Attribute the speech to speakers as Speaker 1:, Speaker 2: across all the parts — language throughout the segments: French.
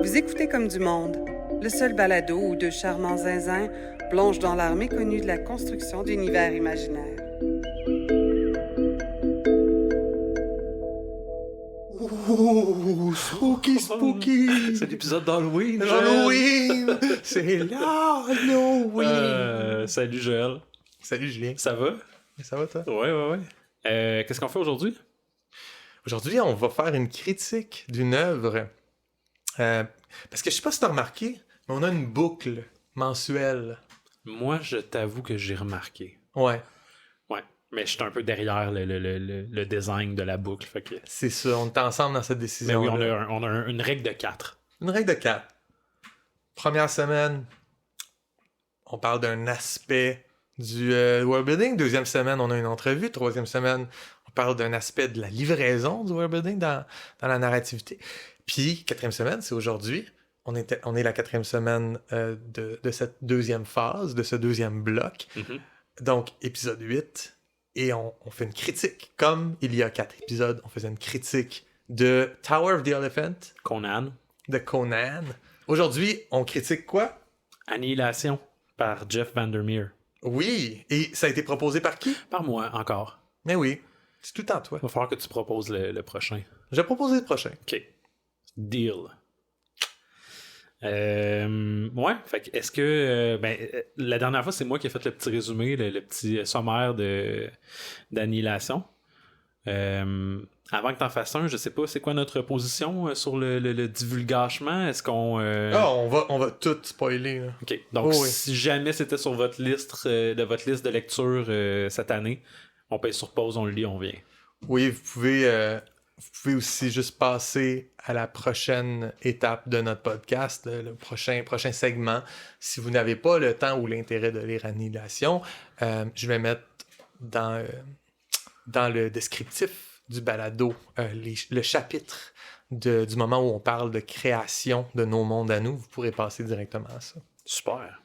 Speaker 1: Vous écoutez Comme du monde, le seul balado où deux charmants zinzins plongent dans l'art méconnu de la construction d'univers imaginaires.
Speaker 2: Ouh, spooky!
Speaker 3: C'est l'épisode d'Halloween!
Speaker 2: Halloween! C'est l'Halloween!
Speaker 3: Salut Joël.
Speaker 2: Salut Julien.
Speaker 3: Ça va?
Speaker 2: Ça va toi?
Speaker 3: Ouais. Qu'est-ce qu'on fait aujourd'hui?
Speaker 2: Aujourd'hui, on va faire une critique d'une œuvre. Parce que je sais pas si t'as remarqué, mais on a une boucle mensuelle.
Speaker 3: Moi, je t'avoue que j'ai remarqué.
Speaker 2: Ouais.
Speaker 3: Ouais, mais je suis un peu derrière le design de la boucle. Fait que...
Speaker 2: C'est ça, on est ensemble dans cette décision.
Speaker 3: Mais oui, on a une règle de 4.
Speaker 2: Une règle de 4. Première semaine, on parle d'un aspect du worldbuilding. Deuxième semaine, on a une entrevue. Troisième semaine, on parle d'un aspect de la livraison du worldbuilding dans la narrativité. Puis, quatrième semaine, c'est aujourd'hui. On est la quatrième semaine de cette deuxième phase, de ce deuxième bloc.
Speaker 3: Mm-hmm.
Speaker 2: Donc, épisode 8. Et on fait une critique. Comme il y a 4 épisodes, on faisait une critique de Tower of the Elephant.
Speaker 3: Conan.
Speaker 2: De Conan. Aujourd'hui, on critique quoi?
Speaker 3: Annihilation par Jeff Vandermeer.
Speaker 2: Oui. Et ça a été proposé par qui?
Speaker 3: Par moi, encore.
Speaker 2: Mais oui. C'est tout en toi.
Speaker 3: Il va falloir que tu proposes le prochain.
Speaker 2: Je vais proposer le prochain.
Speaker 3: OK. Deal. Ouais, fait que est-ce que la dernière fois c'est moi qui ai fait le petit résumé, le petit sommaire d'annihilation. Avant que t'en fasses un, je sais pas c'est quoi notre position sur le divulgachement. Est-ce qu'on
Speaker 2: on va tout spoiler là.
Speaker 3: OK. Donc si jamais c'était sur votre liste de lecture cette année, on paye sur pause, on le lit, on vient.
Speaker 2: Oui, vous pouvez aussi juste passer à la prochaine étape de notre podcast, le prochain segment. Si vous n'avez pas le temps ou l'intérêt de lire Annihilation, je vais mettre dans le descriptif du balado le chapitre du moment où on parle de création de nos mondes à nous. Vous pourrez passer directement à ça.
Speaker 3: Super.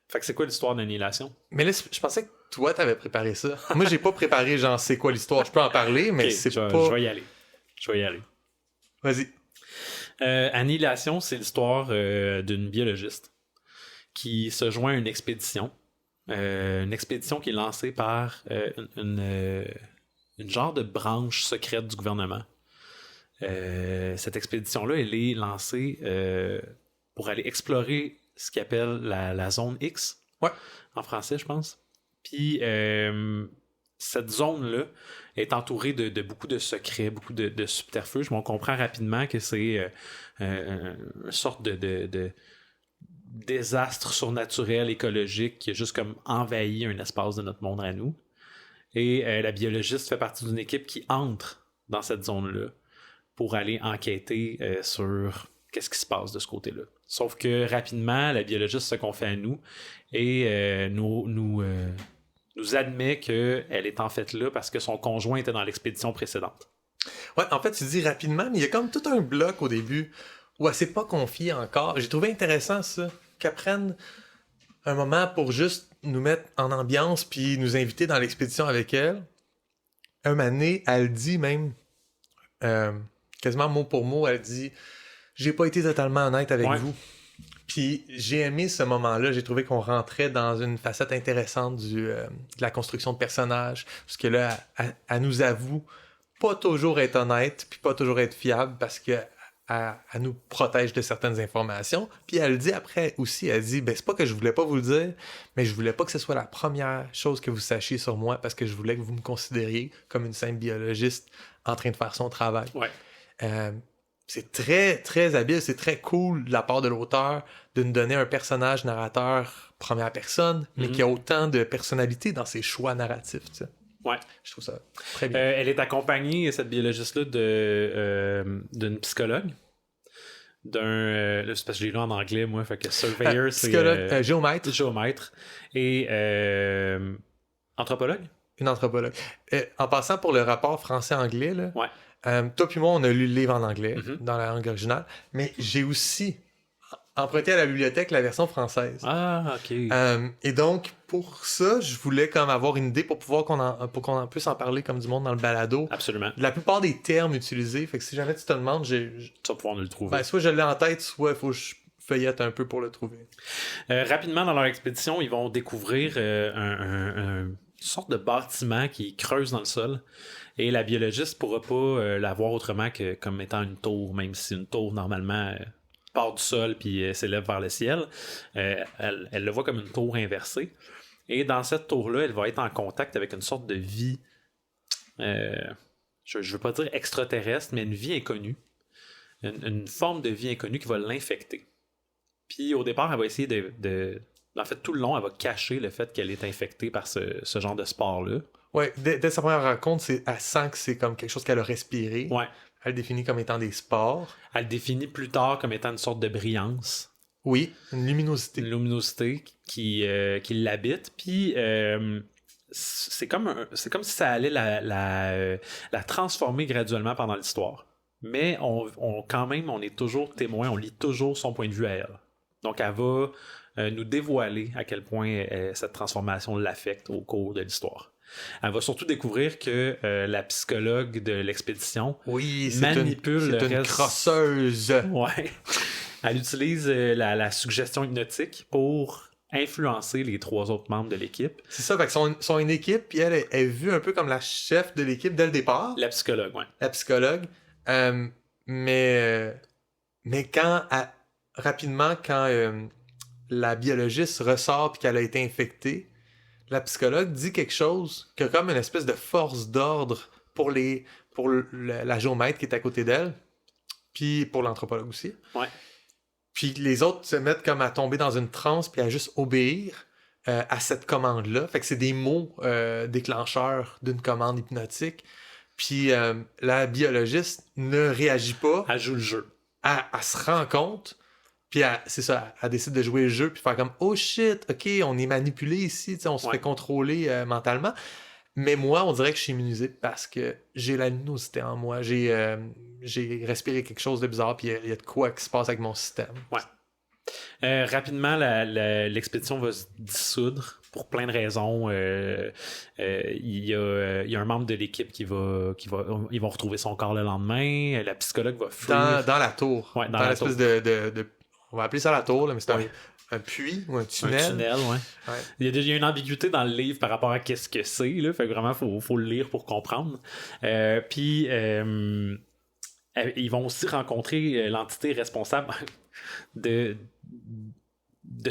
Speaker 3: Fait que c'est quoi l'histoire d'Annihilation?
Speaker 2: Mais là, je pensais que toi, t'avais préparé ça. Moi, j'ai pas préparé, genre, c'est quoi l'histoire. Je peux en parler, mais c'est pas...
Speaker 3: Je vais y aller.
Speaker 2: Vas-y.
Speaker 3: Annihilation, c'est l'histoire d'une biologiste qui se joint à une expédition. Une expédition qui est lancée par une genre de branche secrète du gouvernement. Cette expédition-là, elle est lancée pour aller explorer ce qu'ils appellent la zone X.
Speaker 2: Ouais.
Speaker 3: En français, je pense. Puis, cette zone-là est entourée de beaucoup de secrets, beaucoup de subterfuges, mais on comprend rapidement que c'est une sorte de désastre surnaturel, écologique, qui a juste comme envahi un espace de notre monde à nous. Et la biologiste fait partie d'une équipe qui entre dans cette zone-là pour aller enquêter sur qu'est-ce qui se passe de ce côté-là. Sauf que rapidement, la biologiste se confie à nous et nous admet qu'elle est en fait là parce que son conjoint était dans l'expédition précédente.
Speaker 2: Ouais, en fait, tu dis rapidement, mais il y a comme tout un bloc au début où elle s'est pas confiée encore. J'ai trouvé intéressant ça, qu'elle prenne un moment pour juste nous mettre en ambiance puis nous inviter dans l'expédition avec elle. Un moment donné, elle dit même, quasiment mot pour mot, elle dit « J'ai pas été totalement honnête avec vous ». Puis j'ai aimé ce moment-là, j'ai trouvé qu'on rentrait dans une facette intéressante de la construction de personnages, parce que là, elle nous avoue pas toujours être honnête, puis pas toujours être fiable, parce que elle nous protège de certaines informations. Puis elle le dit après aussi, elle dit, ben c'est pas que je voulais pas vous le dire, mais je voulais pas que ce soit la première chose que vous sachiez sur moi, parce que je voulais que vous me considériez comme une simple biologiste en train de faire son travail.
Speaker 3: Ouais.
Speaker 2: C'est très, très habile, c'est très cool de la part de l'auteur de nous donner un personnage narrateur première personne, mais qui a autant de personnalité dans ses choix narratifs, tu sais.
Speaker 3: Ouais.
Speaker 2: Je trouve ça très bien.
Speaker 3: Elle est accompagnée, cette biologiste-là, d'une psychologue. Là, c'est parce que j'ai lu en anglais, moi, fait que surveyor, c'est...
Speaker 2: géomètre.
Speaker 3: Géomètre. Et anthropologue.
Speaker 2: Une anthropologue. En passant pour le rapport français-anglais, là,
Speaker 3: ouais.
Speaker 2: Toi puis moi, on a lu le livre en anglais,
Speaker 3: Mhm.
Speaker 2: dans la langue originale, mais j'ai aussi emprunté à la bibliothèque la version française.
Speaker 3: Ah, ok.
Speaker 2: Et donc, pour ça, je voulais comme avoir une idée pour pouvoir pour qu'on en puisse en parler comme du monde dans le balado.
Speaker 3: Absolument.
Speaker 2: La plupart des termes utilisés, fait que si jamais tu te demandes,
Speaker 3: Tu vas pouvoir nous le trouver.
Speaker 2: ben, soit je l'ai en tête, soit il faut que je feuillette un peu pour le trouver.
Speaker 3: Rapidement, dans leur expédition, ils vont découvrir une sorte de bâtiment qui creuse dans le sol. Et la biologiste ne pourra pas la voir autrement que comme étant une tour, même si une tour, normalement, part du sol puis s'élève vers le ciel. Elle le voit comme une tour inversée. Et dans cette tour-là, elle va être en contact avec une sorte de vie, je ne veux pas dire extraterrestre, mais une vie inconnue. Une forme de vie inconnue qui va l'infecter. Puis au départ, elle va essayer en fait, tout le long, elle va cacher le fait qu'elle est infectée par ce genre de sport-là.
Speaker 2: Ouais, dès sa première rencontre, elle sent que c'est comme quelque chose qu'elle a respiré.
Speaker 3: Ouais.
Speaker 2: Elle le définit comme étant des sports.
Speaker 3: Elle le définit plus tard comme étant une sorte de brillance,
Speaker 2: Oui, une luminosité.
Speaker 3: une luminosité qui l'habite. Puis c'est comme si ça allait la transformer graduellement pendant l'histoire. Mais quand même, on est toujours témoin, on lit toujours son point de vue à elle. Donc elle va nous dévoiler à quel point cette transformation l'affecte au cours de l'histoire. Elle va surtout découvrir que la psychologue de l'expédition
Speaker 2: Oui,
Speaker 3: manipule
Speaker 2: c'est
Speaker 3: le
Speaker 2: une
Speaker 3: reste.
Speaker 2: crosseuse.
Speaker 3: Ouais. Elle utilise la suggestion hypnotique pour influencer les 3 autres membres de l'équipe.
Speaker 2: C'est ça, fait que sont une équipe, puis elle est vue un peu comme la chef de l'équipe dès le départ,
Speaker 3: La psychologue, ouais.
Speaker 2: la psychologue. Mais rapidement, quand la biologiste ressort puis qu'elle a été infectée, la psychologue dit quelque chose qui a comme une espèce de force d'ordre pour la géomètre qui est à côté d'elle, puis pour l'anthropologue aussi.
Speaker 3: Ouais.
Speaker 2: Puis les autres se mettent comme à tomber dans une transe puis à juste obéir à cette commande-là. Fait que c'est des mots déclencheurs d'une commande hypnotique. Puis la biologiste ne réagit pas.
Speaker 3: Elle joue le jeu.
Speaker 2: Elle se rend compte. Puis c'est ça, elle décide de jouer le jeu puis faire comme « Oh shit, ok, on est manipulé ici, on se fait contrôler mentalement. » Mais moi, on dirait que je suis immunisé parce que j'ai la luminosité en moi. J'ai respiré quelque chose de bizarre puis il y a de quoi qui se passe avec mon système.
Speaker 3: Ouais. Rapidement, l'expédition va se dissoudre pour plein de raisons. Il y a un membre de l'équipe ils vont retrouver son corps le lendemain. La psychologue va fuir.
Speaker 2: Dans la tour.
Speaker 3: Ouais, dans
Speaker 2: dans
Speaker 3: la
Speaker 2: l'espèce de on va appeler ça la tour, là, mais c'est un puits ou un tunnel.
Speaker 3: Un tunnel, ouais.
Speaker 2: Ouais.
Speaker 3: Il y a une ambiguïté dans le livre par rapport à qu'est-ce que c'est. Là. Fait que vraiment, faut le lire pour comprendre. Puis, ils vont aussi rencontrer l'entité responsable de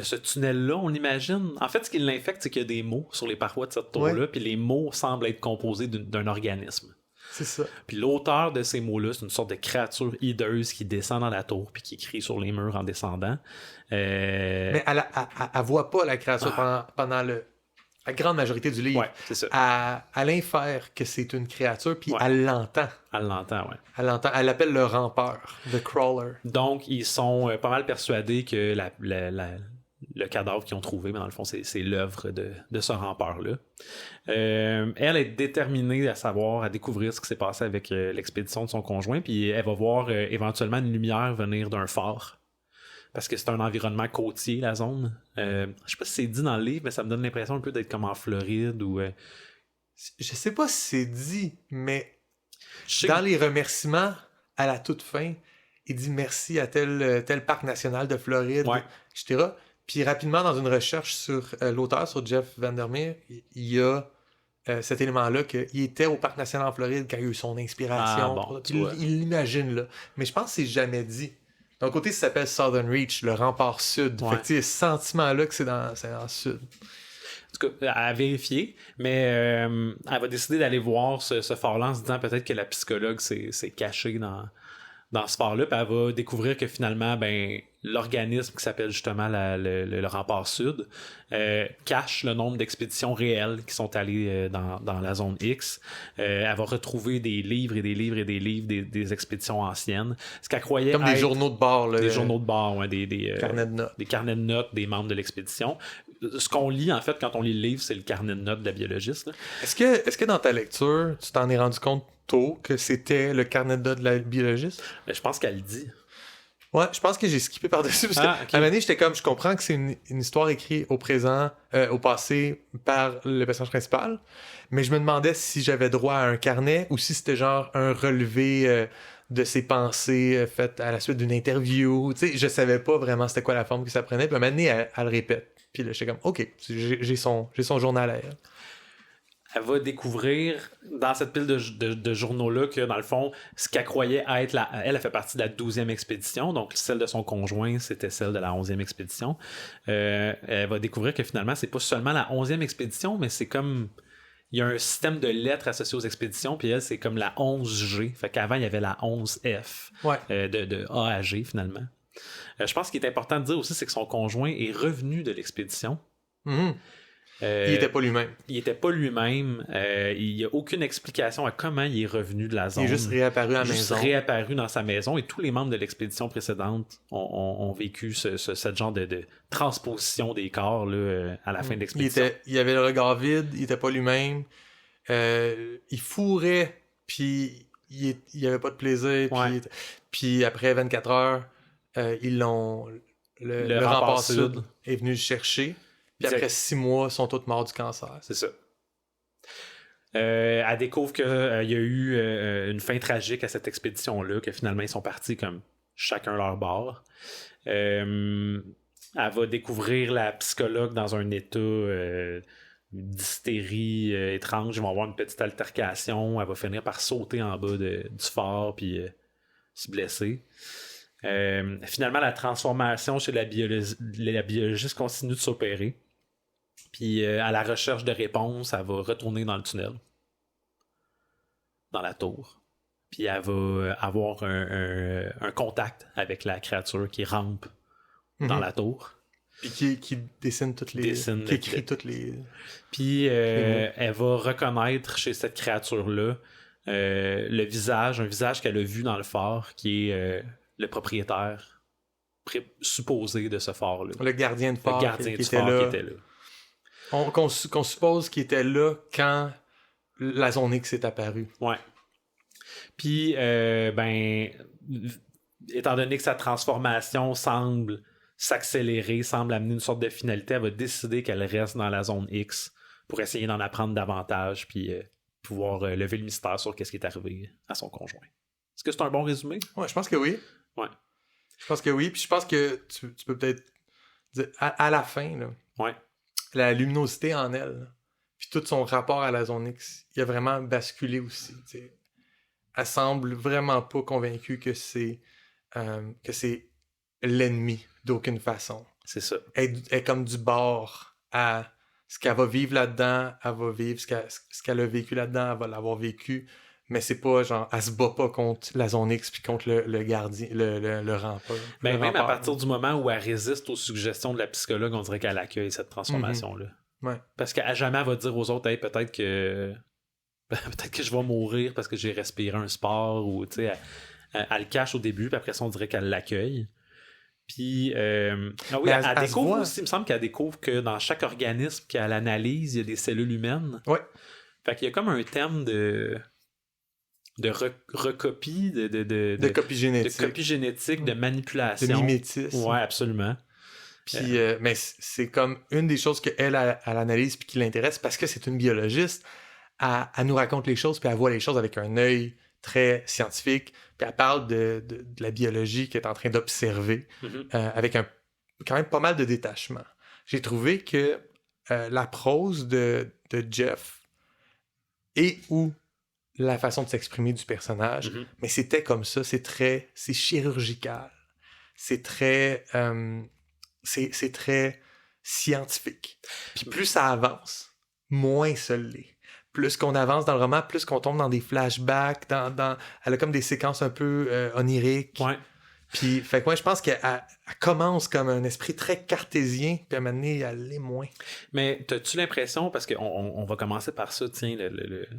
Speaker 3: ce tunnel-là, on l'imagine. En fait, ce qui l'infecte, c'est qu'il y a des mots sur les parois de cette tour-là, puis les mots semblent être composés d'un organisme.
Speaker 2: C'est ça.
Speaker 3: Puis l'auteur de ces mots-là, c'est une sorte de créature hideuse qui descend dans la tour puis qui crie sur les murs en descendant.
Speaker 2: Mais elle voit pas la créature pendant la grande majorité du livre.
Speaker 3: Ouais, c'est ça.
Speaker 2: Elle infère que c'est une créature, puis
Speaker 3: Ouais.
Speaker 2: elle l'entend.
Speaker 3: Elle l'entend, ouais.
Speaker 2: Elle l'entend. Elle l'appelle le rampeur, the crawler.
Speaker 3: Donc, ils sont pas mal persuadés que le cadavre qu'ils ont trouvé, mais dans le fond, c'est l'œuvre de ce rampeur-là. Elle est déterminée à découvrir ce qui s'est passé avec l'expédition de son conjoint, puis elle va voir éventuellement une lumière venir d'un phare. Parce que c'est un environnement côtier, la zone. Je sais pas si c'est dit dans le livre, mais ça me donne l'impression un peu d'être comme en Floride ou...
Speaker 2: Je sais pas si c'est dit, mais
Speaker 3: Je sais
Speaker 2: dans les remerciements, à la toute fin, il dit merci à tel parc national de Floride,
Speaker 3: Ouais.
Speaker 2: etc. Puis rapidement, dans une recherche sur l'auteur, sur Jeff Vandermeer, il y a cet élément-là qu'il était au parc national en Floride quand il a eu son inspiration.
Speaker 3: Ah, bon,
Speaker 2: Il l'imagine là. Mais je pense que c'est jamais dit. D'un côté, ça s'appelle Southern Reach, le rempart sud.
Speaker 3: Ouais.
Speaker 2: Fait que tu sais, ce sentiment-là que c'est dans le sud.
Speaker 3: En tout cas, à vérifier, mais elle va décider d'aller voir ce phare-là en se disant peut-être que la psychologue s'est cachée dans ce phare-là, puis elle va découvrir que finalement, l'organisme qui s'appelle justement le rempart sud cache le nombre d'expéditions réelles qui sont allées dans la zone X. Elle va retrouver des livres et des livres et des livres des expéditions anciennes. Ce qu'elle croyait
Speaker 2: Comme
Speaker 3: être
Speaker 2: des journaux de bord. Là,
Speaker 3: des journaux de bord, ouais, des
Speaker 2: carnets de notes.
Speaker 3: des carnets de notes des membres de l'expédition. ce qu'on lit, en fait, quand on lit le livre, c'est le carnet de notes de la biologiste. Là.
Speaker 2: Est-ce que dans ta lecture, tu t'en es rendu compte tôt que c'était le carnet de notes de la biologiste?
Speaker 3: Mais je pense qu'elle le dit.
Speaker 2: Ouais, je pense que j'ai skippé par-dessus parce
Speaker 3: Ah,
Speaker 2: que
Speaker 3: ok.
Speaker 2: à un moment donné, j'étais comme, je comprends que c'est une histoire écrite au présent, au passé par le personnage principal, mais je me demandais si j'avais droit à un carnet ou si c'était genre un relevé de ses pensées faites à la suite d'une interview. Tu sais, je savais pas vraiment c'était quoi la forme que ça prenait. Puis à un moment donné, elle le répète. Puis là, j'étais comme, ok, j'ai son journal à elle.
Speaker 3: Elle va découvrir dans cette pile de journaux-là que, dans le fond, ce qu'elle croyait être elle fait partie de la 12e expédition, donc celle de son conjoint, c'était celle de la 11e expédition. Elle va découvrir que finalement, c'est pas seulement la 11e expédition, mais c'est comme... Il y a un système de lettres associées aux expéditions, puis elle, c'est comme la 11G. Fait qu'avant, il y avait la 11F,
Speaker 2: Ouais.
Speaker 3: de A à G, finalement. Je pense qu'il est important de dire aussi, c'est que son conjoint est revenu de l'expédition.
Speaker 2: Mhm. Il était pas lui-même.
Speaker 3: Il était pas lui-même. Il n'y a aucune explication à comment il est revenu de la zone.
Speaker 2: Il est juste réapparu à la
Speaker 3: Juste
Speaker 2: maison.
Speaker 3: réapparu dans sa maison. Et tous les membres de l'expédition précédente ont vécu ce genre de transposition des corps là, à la fin de l'expédition.
Speaker 2: Il avait le regard vide, il était pas lui-même. Il fourrait, puis il avait pas de plaisir. Puis,
Speaker 3: Ouais.
Speaker 2: puis après 24 heures, ils l'ont... Le rempart sud est venu le chercher. Puis après 6 mois, ils sont tous morts du cancer.
Speaker 3: C'est ça. Elle découvre qu'il y a eu une fin tragique à cette expédition-là, que finalement ils sont partis comme chacun leur bord. Elle va découvrir la psychologue dans un état d'hystérie étrange. Ils vont avoir une petite altercation. Elle va finir par sauter en bas du phare puis se blesser. Finalement, la transformation chez la biologiste continue de s'opérer. Puis à la recherche de réponses, elle va retourner dans le tunnel, dans la tour. Puis elle va avoir un contact avec la créature qui rampe dans la tour.
Speaker 2: Puis qui dessine toutes les... qui écrit toutes les...
Speaker 3: Puis elle va reconnaître chez cette créature-là un visage qu'elle a vu dans le phare, qui est le propriétaire supposé de ce phare-là.
Speaker 2: Le gardien de phare,
Speaker 3: Le gardien
Speaker 2: qui
Speaker 3: du phare qui était là.
Speaker 2: Qu'on suppose qu'il était là quand la zone X est apparue.
Speaker 3: Ouais. Puis, étant donné que sa transformation semble s'accélérer, semble amener une sorte de finalité, elle va décider qu'elle reste dans la zone X pour essayer d'en apprendre davantage, puis pouvoir lever le mystère sur qu'est-ce qui est arrivé à son conjoint. Est-ce que c'est un bon résumé?
Speaker 2: Ouais, je pense que oui.
Speaker 3: Ouais.
Speaker 2: Je pense que oui. Puis je pense que tu peux peut-être dire à la fin, là,
Speaker 3: Ouais.
Speaker 2: la luminosité en elle, là, puis tout son rapport à la zone X, il a vraiment basculé aussi. T'sais. Elle semble vraiment pas convaincue que c'est l'ennemi d'aucune façon.
Speaker 3: C'est ça.
Speaker 2: Elle est comme du bord à ce qu'elle va vivre là-dedans, elle va vivre ce qu'elle a vécu là-dedans, elle va l'avoir vécu, mais c'est pas genre, elle se bat pas contre la zone X puis contre le gardien, le rempart.
Speaker 3: Ben, même à partir du moment où elle résiste aux suggestions de la psychologue, on dirait qu'elle accueille cette transformation-là.
Speaker 2: Ouais.
Speaker 3: Parce qu'à jamais elle va dire aux autres, hey, peut-être que je vais mourir parce que j'ai respiré un sport, ou tu sais, elle le cache au début, puis après ça on dirait qu'elle l'accueille. Puis elle découvre aussi, il me semble qu'elle découvre que dans chaque organisme qu'elle analyse, il y a des cellules humaines.
Speaker 2: Ouais.
Speaker 3: Fait qu'il y a comme un thème de recopie,
Speaker 2: de copie génétique.
Speaker 3: De copie génétique, de manipulation.
Speaker 2: De mimétisme.
Speaker 3: Ouais, absolument.
Speaker 2: Puis, mais c'est comme une des choses qu'elle analyse puis qui l'intéresse, parce que c'est une biologiste, elle nous raconte les choses, puis elle voit les choses avec un œil très scientifique, puis elle parle de la biologie qu'elle est en train d'observer, avec quand même pas mal de détachement. J'ai trouvé que la prose de Jeff et ou la façon de s'exprimer du personnage, mais c'était comme ça, c'est chirurgical, c'est très scientifique. Puis plus ça avance, moins ça l'est. Plus qu'on avance dans le roman, plus qu'on tombe dans des flashbacks, elle a comme des séquences un peu oniriques.
Speaker 3: Ouais.
Speaker 2: Puis, fait que moi, je pense qu'elle commence comme un esprit très cartésien, puis à un moment donné, elle l'est moins.
Speaker 3: Mais t'as-tu l'impression, parce qu'on va commencer par ça, tiens,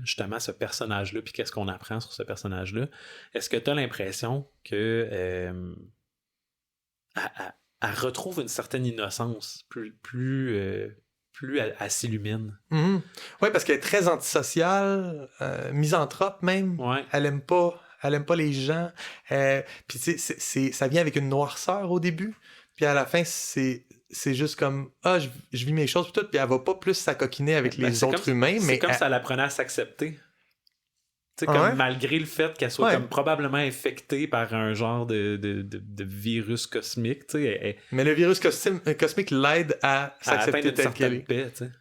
Speaker 3: justement, ce personnage-là, puis qu'est-ce qu'on apprend sur ce personnage-là, est-ce que t'as l'impression que elle retrouve une certaine innocence, plus elle s'illumine.
Speaker 2: Mm-hmm. Oui, parce qu'elle est très antisociale, misanthrope même.
Speaker 3: Ouais.
Speaker 2: Elle aime pas les gens. Puis ça vient avec une noirceur au début. Puis à la fin, c'est juste comme je vis mes choses puis tout. Puis elle va pas plus s'acoquiner avec les autres humains.
Speaker 3: C'est comme si elle apprenait à s'accepter. Tu sais, comme malgré le fait qu'elle soit comme probablement infectée par un genre de virus cosmique, tu sais.
Speaker 2: Mais le virus cosmique l'aide à s'accepter telle qu'elle est.
Speaker 3: Paix, tu sais.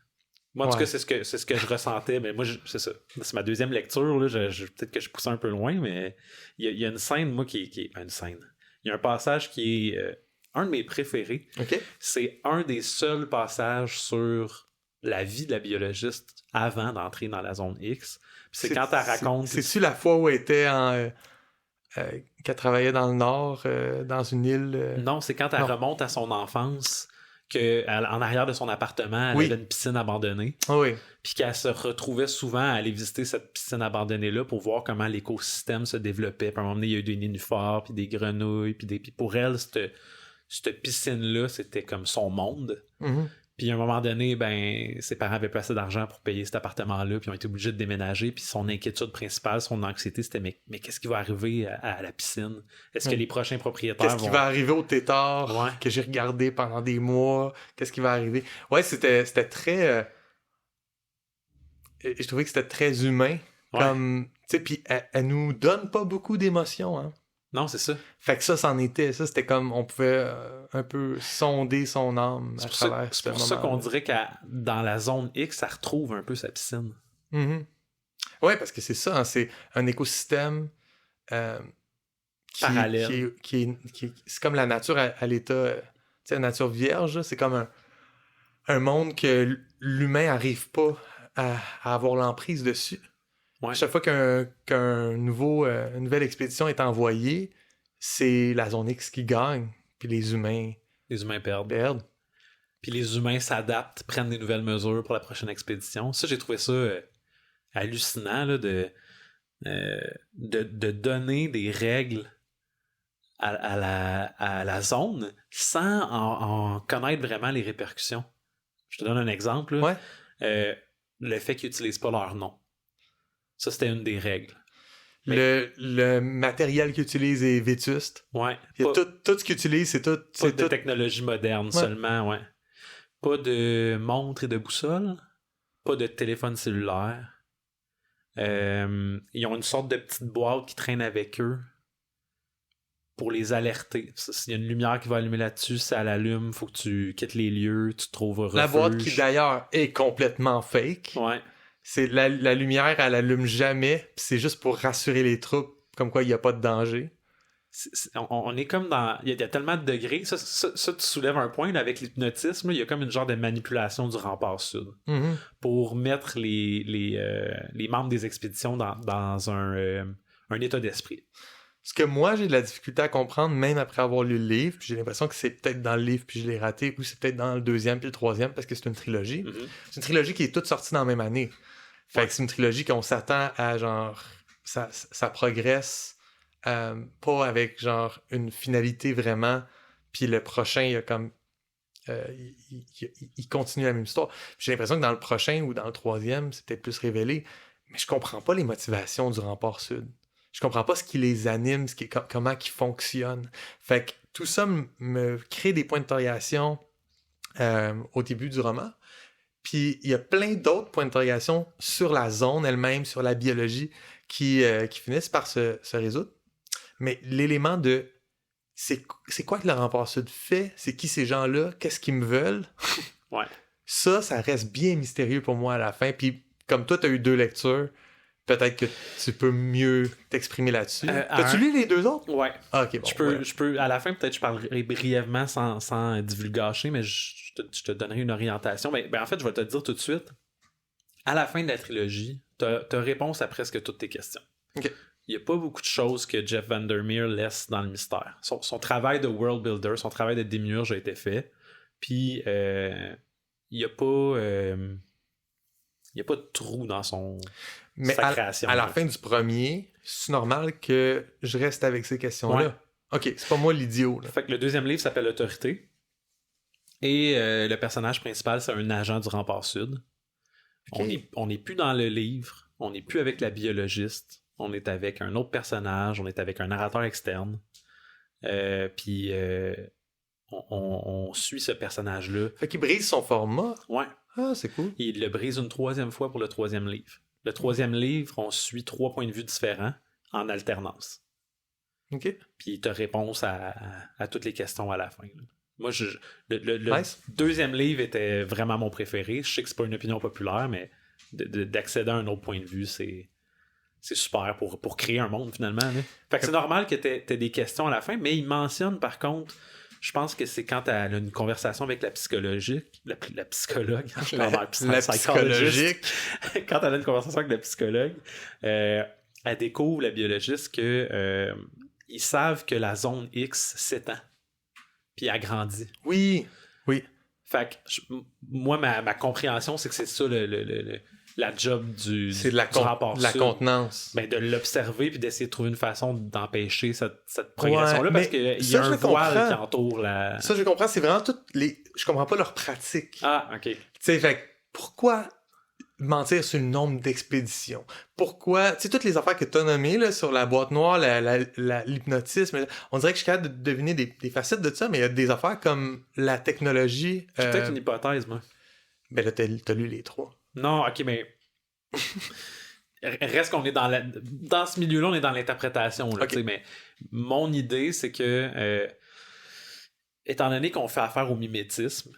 Speaker 3: Moi, en tout cas, c'est ce que je ressentais. Mais moi, c'est ça. C'est ma deuxième lecture. Là. Peut-être que je pousse un peu loin, mais il y a une scène, moi, qui est une scène. Il y a un passage qui est un de mes préférés.
Speaker 2: Okay.
Speaker 3: C'est un des seuls passages sur la vie de la biologiste avant d'entrer dans la zone X. C'est quand elle raconte...
Speaker 2: C'est-tu la fois où elle était qu'elle travaillait dans le Nord, dans une île...
Speaker 3: Non, c'est quand elle remonte à son enfance, qu'en arrière de son appartement, elle avait une piscine abandonnée.
Speaker 2: Oui.
Speaker 3: Puis qu'elle se retrouvait souvent à aller visiter cette piscine abandonnée-là pour voir comment l'écosystème se développait. Puis à un moment donné, il y a eu des nénuphars, puis des grenouilles, puis pour elle, cette piscine-là, c'était comme son monde.
Speaker 2: Mm-hmm.
Speaker 3: Puis à un moment donné, ses parents avaient pas assez d'argent pour payer cet appartement-là, puis ils ont été obligés de déménager. Puis son inquiétude principale, son anxiété, c'était mais qu'est-ce qui va arriver à la piscine? Est-ce que les prochains propriétaires
Speaker 2: Qu'est-ce qui va arriver au tétard que j'ai regardé pendant des mois? Qu'est-ce qui va arriver? Ouais, c'était très... Je trouvais que c'était très humain. Comme, tu sais, puis elle nous donne pas beaucoup d'émotions, hein.
Speaker 3: Non, c'est ça.
Speaker 2: Fait que ça, c'en était. Ça, c'était comme on pouvait un peu sonder son âme à travers ce moment.
Speaker 3: C'est pour ça qu'on dirait que dans la zone X, elle retrouve un peu sa piscine.
Speaker 2: Mm-hmm. Oui, parce que c'est ça. Hein, c'est un écosystème
Speaker 3: parallèle.
Speaker 2: C'est comme la nature à l'état... tu sais, la nature vierge, c'est comme un monde que l'humain n'arrive pas à avoir l'emprise dessus.
Speaker 3: Ouais.
Speaker 2: Chaque fois qu'une nouvelle expédition est envoyée, c'est la zone X qui gagne, puis les humains perdent.
Speaker 3: Puis les humains s'adaptent, prennent des nouvelles mesures pour la prochaine expédition. Ça, j'ai trouvé ça hallucinant là, de donner des règles à la zone sans en connaître vraiment les répercussions. Je te donne un exemple. Là.
Speaker 2: Ouais.
Speaker 3: Le fait qu'ils n'utilisent pas leur nom. Ça, c'était une des règles.
Speaker 2: Le matériel qu'ils utilisent est vétuste.
Speaker 3: Ouais.
Speaker 2: Tout ce qu'ils utilisent, c'est tout...
Speaker 3: Pas de technologie moderne seulement, ouais. Pas de montre et de boussole. Pas de téléphone cellulaire. Ils ont une sorte de petite boîte qui traîne avec eux pour les alerter. S'il y a une lumière qui va allumer là-dessus, ça l'allume, faut que tu quittes les lieux, tu te trouves refuge.
Speaker 2: La boîte qui, d'ailleurs, est complètement fake.
Speaker 3: Ouais.
Speaker 2: C'est la lumière, elle allume jamais, pis c'est juste pour rassurer les troupes, comme quoi il n'y a pas de danger.
Speaker 3: On est comme dans... Il y a tellement de degrés. Ça, tu soulèves un point, là, avec l'hypnotisme, il y a comme une genre de manipulation du rempart sud.
Speaker 2: Mm-hmm.
Speaker 3: Pour mettre les membres des expéditions dans un état d'esprit.
Speaker 2: Ce que moi, j'ai de la difficulté à comprendre, même après avoir lu le livre, puis j'ai l'impression que c'est peut-être dans le livre, puis je l'ai raté, ou c'est peut-être dans le deuxième, puis le troisième, parce que c'est une trilogie.
Speaker 3: Mm-hmm.
Speaker 2: C'est une trilogie qui est toute sortie dans la même année. Fait que c'est une trilogie qu'on s'attend à, genre, ça progresse, pas avec, genre, une finalité vraiment, puis le prochain, il y a comme... il continue la même histoire. Puis j'ai l'impression que dans le prochain ou dans le troisième, c'est peut-être plus révélé, mais je comprends pas les motivations du Rempart Sud. Je comprends pas ce qui les anime, comment ils fonctionnent. Fait que tout ça me crée des points d'interrogation au début du roman. Puis il y a plein d'autres points d'interrogation sur la zone elle-même, sur la biologie, qui finissent par se résoudre. Mais l'élément de c'est quoi que le Rempart Sud fait? C'est qui ces gens-là? Qu'est-ce qu'ils me veulent?
Speaker 3: Ouais.
Speaker 2: Ça reste bien mystérieux pour moi à la fin. Puis comme toi, tu as eu 2 lectures, peut-être que tu peux mieux t'exprimer là-dessus. T'as-tu lu les 2 autres?
Speaker 3: Ouais.
Speaker 2: Ah, ok, bon.
Speaker 3: Je peux, à la fin, peut-être je parlerai brièvement sans divulgacher, mais je te donnerai une orientation. Mais en fait, je vais te dire tout de suite. À la fin de la trilogie, t'as réponse à presque toutes tes questions.
Speaker 2: Ok.
Speaker 3: Il n'y a pas beaucoup de choses que Jeff Vandermeer laisse dans le mystère. Son travail de world builder, son travail de démiurge a été fait. Puis, il n'y a pas... il n'y a pas de trou dans sa création.
Speaker 2: À la fin du premier, c'est normal que je reste avec ces questions-là. OK, c'est pas moi l'idiot, là.
Speaker 3: Fait que le deuxième livre s'appelle Autorité. Et le personnage principal, c'est un agent du Rempart Sud.
Speaker 2: Okay.
Speaker 3: On n'est plus dans le livre. On n'est plus avec la biologiste. On est avec un autre personnage. On est avec un narrateur externe. Puis on suit ce personnage-là.
Speaker 2: Fait qu'il brise son format.
Speaker 3: Ouais.
Speaker 2: Ah, c'est cool.
Speaker 3: Il le brise une troisième fois pour le troisième livre. Le troisième livre, on suit 3 points de vue différents en alternance.
Speaker 2: OK.
Speaker 3: Puis tu as réponse à toutes les questions à la fin. Là. Moi, le
Speaker 2: Nice.
Speaker 3: deuxième livre était vraiment mon préféré. Je sais que c'est pas une opinion populaire, mais d'accéder à un autre point de vue, c'est super pour créer un monde, finalement. Là. Fait que c'est normal que t'aies des questions à la fin, mais il mentionne, par contre, je pense que c'est quand elle a une conversation avec la psychologue.
Speaker 2: La psychologique.
Speaker 3: Quand elle a une conversation avec la psychologue, elle découvre, la biologiste, que ils savent que la zone X s'étend. Puis agrandit.
Speaker 2: Oui.
Speaker 3: Fait que moi, ma compréhension, c'est que c'est ça la job du rapport
Speaker 2: de la
Speaker 3: sud.
Speaker 2: Contenance.
Speaker 3: Ben, de l'observer puis d'essayer de trouver une façon d'empêcher cette progression-là, parce qu'il y a un voile qui entoure la...
Speaker 2: Ça, je comprends. C'est vraiment toutes les... Je comprends pas leur pratique.
Speaker 3: Ah, OK.
Speaker 2: Tu sais, fait pourquoi mentir sur le nombre d'expéditions? Pourquoi... Tu sais, toutes les affaires que tu as nommées là, sur la boîte noire, l'hypnotisme, on dirait que je suis capable de deviner des facettes de ça, mais il y a des affaires comme la technologie...
Speaker 3: J'ai peut-être une hypothèse, moi.
Speaker 2: Ben là, t'as lu les 3.
Speaker 3: Non, ok, mais reste qu'on est dans ce milieu-là, on est dans l'interprétation. Là,
Speaker 2: okay.
Speaker 3: Mais mon idée, c'est que étant donné qu'on fait affaire au mimétisme,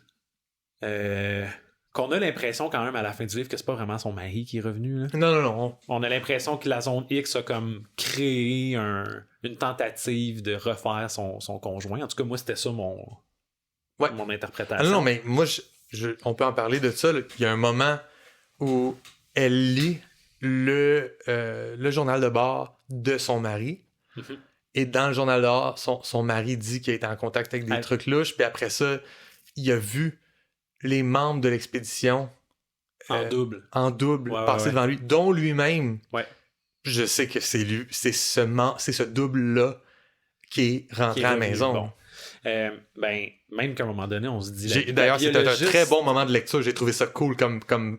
Speaker 3: qu'on a l'impression quand même à la fin du livre que c'est pas vraiment son mari qui est revenu. Là.
Speaker 2: Non.
Speaker 3: On a l'impression que la zone X a comme créé une tentative de refaire son conjoint. En tout cas, moi, c'était ça mon interprétation.
Speaker 2: Non, mais moi, on peut en parler de ça. Là. Il y a un moment où elle lit le journal de bord de son mari.
Speaker 3: Mm-hmm.
Speaker 2: Et dans le journal de bord, son mari dit qu'il a été en contact avec des trucs louches. Puis après ça, il a vu les membres de l'expédition
Speaker 3: en double
Speaker 2: passer devant lui, dont lui-même.
Speaker 3: Ouais.
Speaker 2: Je sais que c'est lui, c'est ce double-là qui est rentré à la maison.
Speaker 3: Bon. Même qu'à un moment donné, on se dit...
Speaker 2: D'ailleurs, c'était un très bon moment de lecture. J'ai trouvé ça cool comme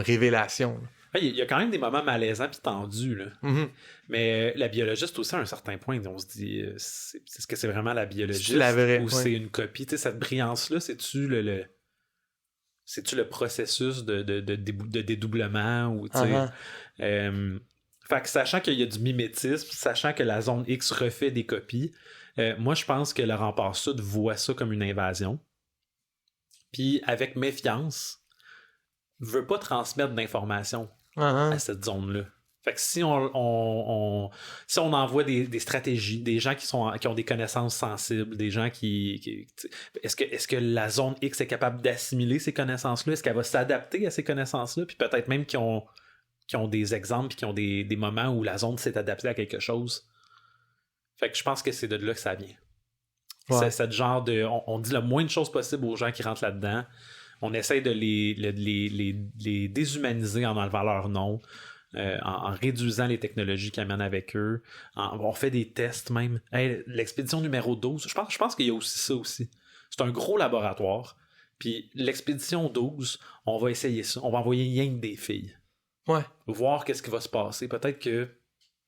Speaker 2: révélation.
Speaker 3: Il y a quand même des moments malaisants puis tendus. Là.
Speaker 2: Mm-hmm.
Speaker 3: Mais la biologiste aussi, à un certain point, on se dit, est-ce que c'est vraiment la biologiste
Speaker 2: c'est la vraie,
Speaker 3: ou c'est une copie? Tu sais, cette brillance-là, c'est-tu le processus de dédoublement? Ou, fait que sachant qu'il y a du mimétisme, sachant que la zone X refait des copies, moi, je pense que le Rempart Sud voit ça comme une invasion. Puis, avec méfiance, veut pas transmettre d'informations à cette zone-là. Fait que si on envoie des stratégies, des gens qui ont des connaissances sensibles, des gens est-ce que la zone X est capable d'assimiler ces connaissances-là? Est-ce qu'elle va s'adapter à ces connaissances-là? Puis peut-être même qui ont des exemples puis qui ont des moments où la zone s'est adaptée à quelque chose. Fait que je pense que c'est de là que ça vient. Ouais. C'est cette genre de... On dit le moins de choses possible aux gens qui rentrent là-dedans. On essaie de les déshumaniser en enlevant leur nom, en réduisant les technologies qu'ils amènent avec eux. On fait des tests même. Hey, l'expédition numéro 12, je pense qu'il y a aussi ça aussi. C'est un gros laboratoire. Puis l'expédition 12, on va essayer ça. On va envoyer rien que des filles.
Speaker 2: Ouais.
Speaker 3: Voir qu'est-ce qui va se passer. Peut-être que...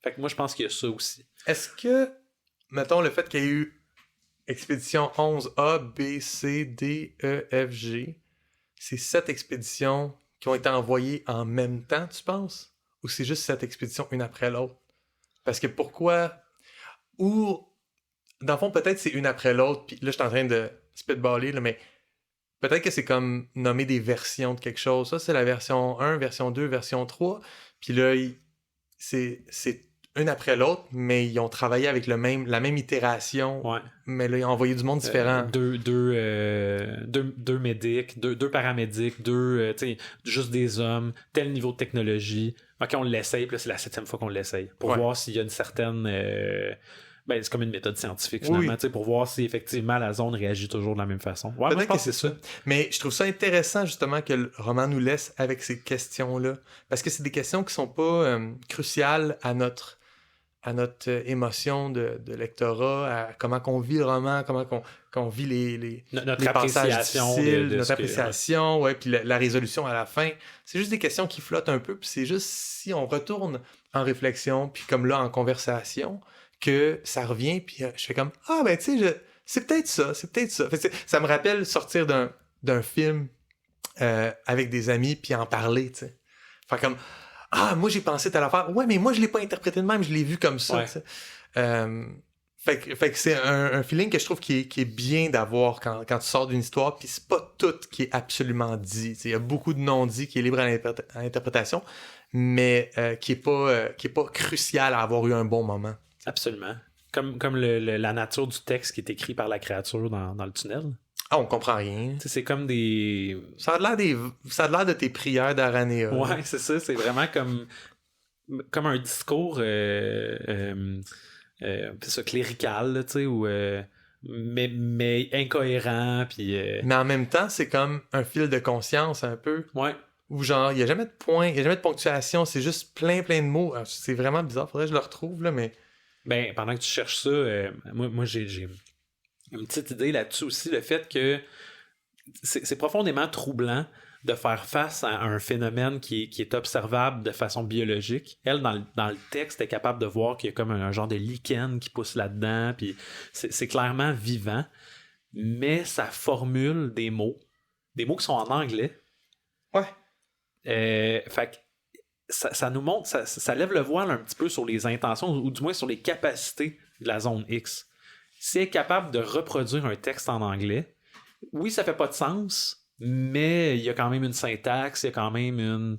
Speaker 3: Fait que moi, je pense qu'il y a ça aussi.
Speaker 2: Est-ce que, mettons, le fait qu'il y ait eu expédition 11A, B, C, D, E, F, G, c'est 7 expéditions qui ont été envoyées en même temps, tu penses? Ou c'est juste 7 expéditions une après l'autre? Parce que pourquoi... Ou, dans le fond, peut-être c'est une après l'autre, puis là, je suis en train de spitballer, là, mais peut-être que c'est comme nommer des versions de quelque chose. Ça, c'est la version 1, version 2, version 3. Puis là, c'est une après l'autre, mais ils ont travaillé avec la même itération.
Speaker 3: Ouais.
Speaker 2: Mais là, ils ont envoyé du monde différent.
Speaker 3: Deux médics, deux paramédics, juste des hommes, tel niveau de technologie. OK, on l'essaye, puis là, c'est la 7e fois qu'on l'essaye. Pour voir s'il y a une certaine... c'est comme une méthode scientifique, finalement, pour voir si effectivement la zone réagit toujours de la même façon. Ouais, moi, je pense que c'est ça.
Speaker 2: Mais je trouve ça intéressant, justement, que le roman nous laisse avec ces questions-là. Parce que c'est des questions qui sont pas cruciales à notre à notre émotion de lectorat, à comment qu'on vit le roman, comment qu'on vit les
Speaker 3: Notre
Speaker 2: passages
Speaker 3: appréciation
Speaker 2: difficiles,
Speaker 3: de
Speaker 2: notre
Speaker 3: ce que-
Speaker 2: appréciation, ouais, puis la résolution à la fin. C'est juste des questions qui flottent un peu, puis c'est juste si on retourne en réflexion, puis comme là, en conversation, que ça revient, puis je fais comme « Ah, ben tu sais, c'est peut-être ça, c'est peut-être ça. » Ça me rappelle sortir d'un film avec des amis, puis en parler, tu sais. Faire comme « Ah, moi j'ai pensé telle affaire. Ouais, mais moi je l'ai pas interprété de même, je l'ai vu comme ça. »
Speaker 3: Ouais.
Speaker 2: Tu sais. Fait que c'est un feeling que je trouve qui est bien d'avoir quand tu sors d'une histoire, puis c'est pas tout qui est absolument dit. Il y a beaucoup de non-dits qui est libre à l'interprétation, mais qui est pas crucial à avoir eu un bon moment.
Speaker 3: Absolument. Comme la nature du texte qui est écrit par la créature dans le tunnel.
Speaker 2: Ah, on comprend rien.
Speaker 3: Tu sais, c'est comme des...
Speaker 2: Ça a l'air de tes prières d'Aranea.
Speaker 3: Ouais, c'est ça. C'est vraiment comme un discours c'est ça, clérical, là, tu sais, ou... mais incohérent, puis...
Speaker 2: Mais en même temps, c'est comme un fil de conscience un peu.
Speaker 3: Ouais.
Speaker 2: Où genre, il n'y a jamais de point, il n'y a jamais de ponctuation, c'est juste plein de mots. Alors, c'est vraiment bizarre, faudrait que je le retrouve, là, mais...
Speaker 3: Ben, pendant que tu cherches ça, moi j'ai une petite idée là-dessus aussi, le fait que c'est profondément troublant de faire face à un phénomène qui est observable de façon biologique. Elle, dans le texte, est capable de voir qu'il y a comme un genre de lichen qui pousse là-dedans, puis c'est clairement vivant, mais ça formule des mots qui sont en anglais.
Speaker 2: Ouais.
Speaker 3: Fait que ça nous montre, ça lève le voile un petit peu sur les intentions, ou du moins sur les capacités de la zone X. Si elle est capable de reproduire un texte en anglais, oui, ça fait pas de sens, mais il y a quand même une syntaxe, il y a quand même une...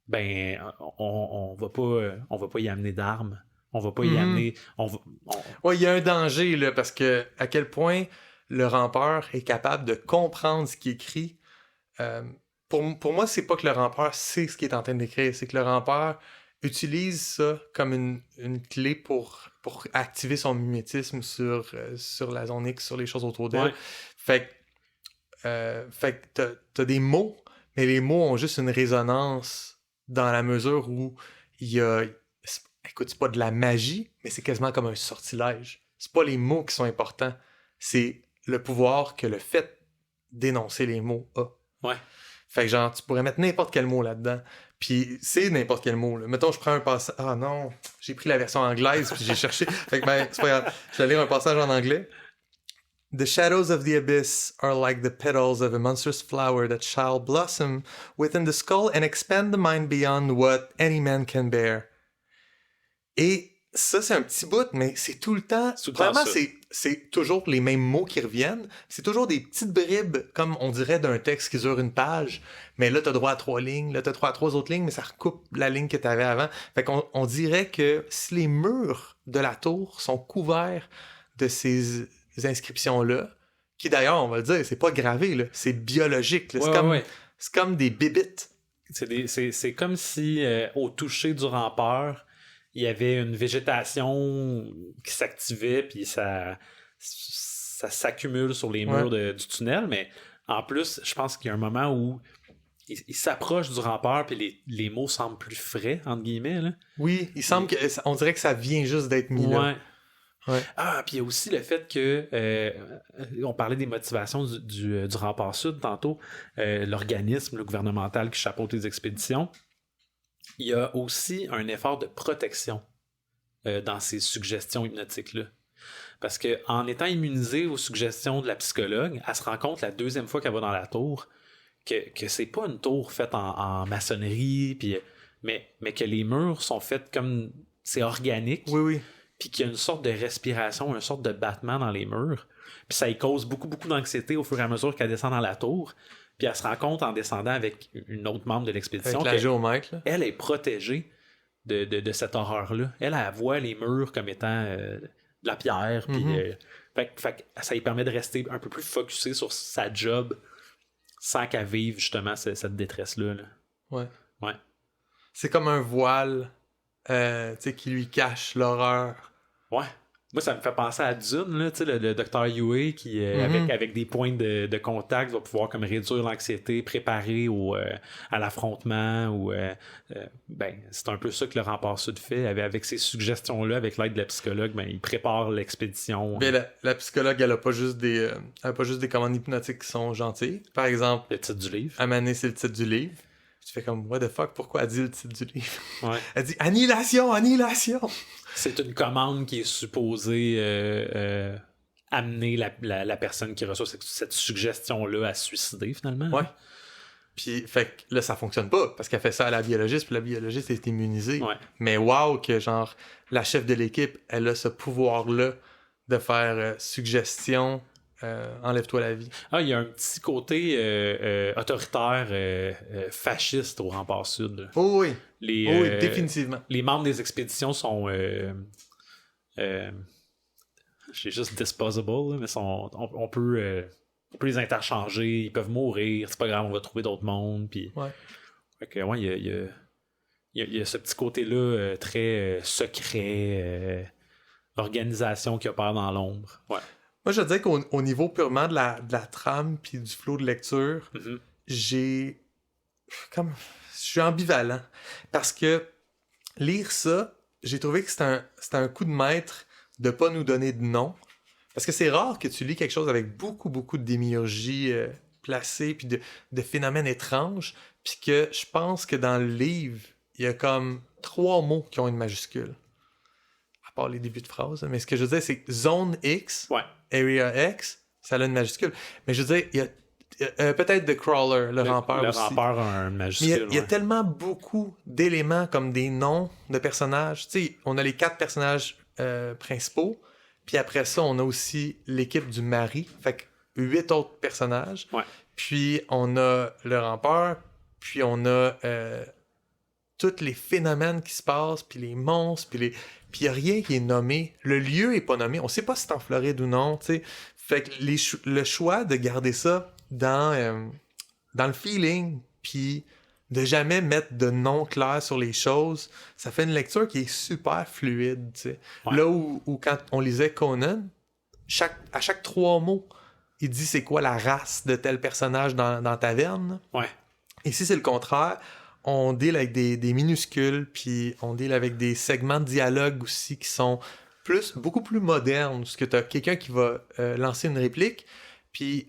Speaker 3: Ben, on va pas y amener d'armes. On va pas y amener...
Speaker 2: Ouais, il y a un danger, là, parce que à quel point le rampeur est capable de comprendre ce qu'il écrit. Pour moi, c'est pas que le rampeur sait ce qu'il est en train d'écrire, c'est que le rampeur utilise ça comme une clé pour activer son mimétisme sur la zone X, sur les choses autour d'elle.
Speaker 3: Ouais.
Speaker 2: Fait que t'as des mots, mais les mots ont juste une résonance dans la mesure où il y a... Écoute, c'est pas de la magie, mais c'est quasiment comme un sortilège. C'est pas les mots qui sont importants, c'est le pouvoir que le fait d'énoncer les mots a.
Speaker 3: Ouais.
Speaker 2: Fait que genre, tu pourrais mettre n'importe quel mot là-dedans. Puis c'est n'importe quel mot, là. Mettons, je prends un passage... Ah non, j'ai pris la version anglaise, puis j'ai cherché. Fait que ben, c'est pas grave. Je vais lire un passage en anglais. The shadows of the abyss are like the petals of a monstrous flower that shall blossom within the skull and expand the mind beyond what any man can bear. Et ça, c'est un petit bout, mais c'est tout le temps... Vraiment, c'est toujours les mêmes mots qui reviennent. C'est toujours des petites bribes, comme on dirait d'un texte qui dure une page. Mais là, t'as droit à 3 lignes. Là, t'as droit à 3 autres lignes, mais ça recoupe la ligne que t'avais avant. Fait qu'on dirait que si les murs de la tour sont couverts de ces inscriptions-là, qui d'ailleurs, on va le dire, c'est pas gravé, là, c'est biologique. Là. C'est comme des bibites.
Speaker 3: C'est comme si, au toucher du rampeur, il y avait une végétation qui s'activait, puis ça s'accumule sur les murs du tunnel, mais en plus, je pense qu'il y a un moment où il s'approche du rampeur, puis les mots semblent plus frais, entre guillemets. Là.
Speaker 2: Oui, il semble on dirait que ça vient juste d'être mis là.
Speaker 3: Ouais. Ah, puis il y a aussi le fait que on parlait des motivations du rempart sud tantôt, l'organisme gouvernemental qui chapeaute les expéditions. Il y a aussi un effort de protection dans ces suggestions hypnotiques-là. Parce qu'en étant immunisée aux suggestions de la psychologue, elle se rend compte la deuxième fois qu'elle va dans la tour que c'est pas une tour faite en maçonnerie, mais que les murs sont faits comme... C'est organique.
Speaker 2: Oui.
Speaker 3: Puis qu'il y a une sorte de respiration, une sorte de battement dans les murs. Puis ça y cause beaucoup, beaucoup d'anxiété au fur et à mesure qu'elle descend dans la tour. Puis elle se rend compte en descendant avec une autre membre de l'expédition
Speaker 2: avec la géomètre, là.
Speaker 3: Elle est protégée de cette horreur-là. Elle voit les murs comme étant de la pierre. Puis, fait que ça lui permet de rester un peu plus focusé sur sa job sans qu'elle vive justement cette détresse-là. Là. Ouais.
Speaker 2: C'est comme un voile qui lui cache l'horreur
Speaker 3: Moi, ça me fait penser à Dune, là, tu sais, le Dr. Yue qui, avec des points de contact, va pouvoir comme réduire l'anxiété, préparer à l'affrontement. C'est un peu ça que le Rempart Sud fait. Avec ces suggestions-là, avec l'aide de la psychologue, il prépare l'expédition.
Speaker 2: Mais la psychologue, elle a pas juste des commandes hypnotiques qui sont gentilles. Par exemple,
Speaker 3: le titre du livre.
Speaker 2: Amané, c'est le titre du livre. Tu fais comme, what the fuck, pourquoi elle dit le titre du livre?
Speaker 3: Ouais.
Speaker 2: Elle dit annihilation, annihilation!
Speaker 3: C'est une commande qui est supposée amener la personne qui reçoit cette suggestion-là à se suicider, finalement.
Speaker 2: Ouais. Puis, fait que là, ça fonctionne pas, parce qu'elle fait ça à la biologiste, puis la biologiste est immunisée.
Speaker 3: Ouais.
Speaker 2: Mais wow, que genre, la chef de l'équipe, elle a ce pouvoir-là de faire suggestion, enlève-toi la vie.
Speaker 3: Ah, il y a un petit côté autoritaire, fasciste au Rempart Sud. Là.
Speaker 2: Oh oui.
Speaker 3: Oui,
Speaker 2: définitivement.
Speaker 3: Les membres des expéditions sont... j'ai juste disposable, là, mais on peut les interchanger, ils peuvent mourir, c'est pas grave, on va trouver d'autres mondes. Puis...
Speaker 2: Ouais.
Speaker 3: Fait que, ouais, il y a ce petit côté-là très secret, organisation qui opère dans l'ombre. Ouais.
Speaker 2: Moi, je dirais qu'au niveau purement de la trame puis du flow de lecture, je suis ambivalent. Parce que lire ça, j'ai trouvé que c'était un coup de maître de pas nous donner de nom. Parce que c'est rare que tu lis quelque chose avec beaucoup, beaucoup de démiurgie placée puis de phénomènes étranges. Puis que je pense que dans le livre, il y a comme 3 mots qui ont une majuscule. À part les débuts de phrases. Mais ce que je veux dire, c'est que Zone X, Area X, ça a une majuscule. Mais je veux dire, il y a peut-être The Crawler, le Rempart aussi.
Speaker 3: Le Rempart a une majuscule.
Speaker 2: Il y a tellement beaucoup d'éléments comme des noms de personnages. Tu sais, on a les 4 personnages principaux. Puis après ça, on a aussi l'équipe du mari. Fait que 8 autres personnages.
Speaker 3: Ouais.
Speaker 2: Puis on a le Rempart. Puis on a tous les phénomènes qui se passent. Puis les monstres. Puis il n'y a rien qui est nommé. Le lieu est pas nommé. On sait pas si c'est en Floride ou non. T'sais. Fait que le choix de garder ça dans le feeling, puis de jamais mettre de nom clair sur les choses, ça fait une lecture qui est super fluide. Ouais. Là où quand on lisait Conan, à chaque 3 mots, il dit c'est quoi la race de tel personnage dans Taverne.
Speaker 3: Ouais.
Speaker 2: Ici, c'est le contraire. On deal avec des minuscules, puis on deal avec des segments de dialogue aussi qui sont beaucoup plus modernes, parce que tu as quelqu'un qui va lancer une réplique, puis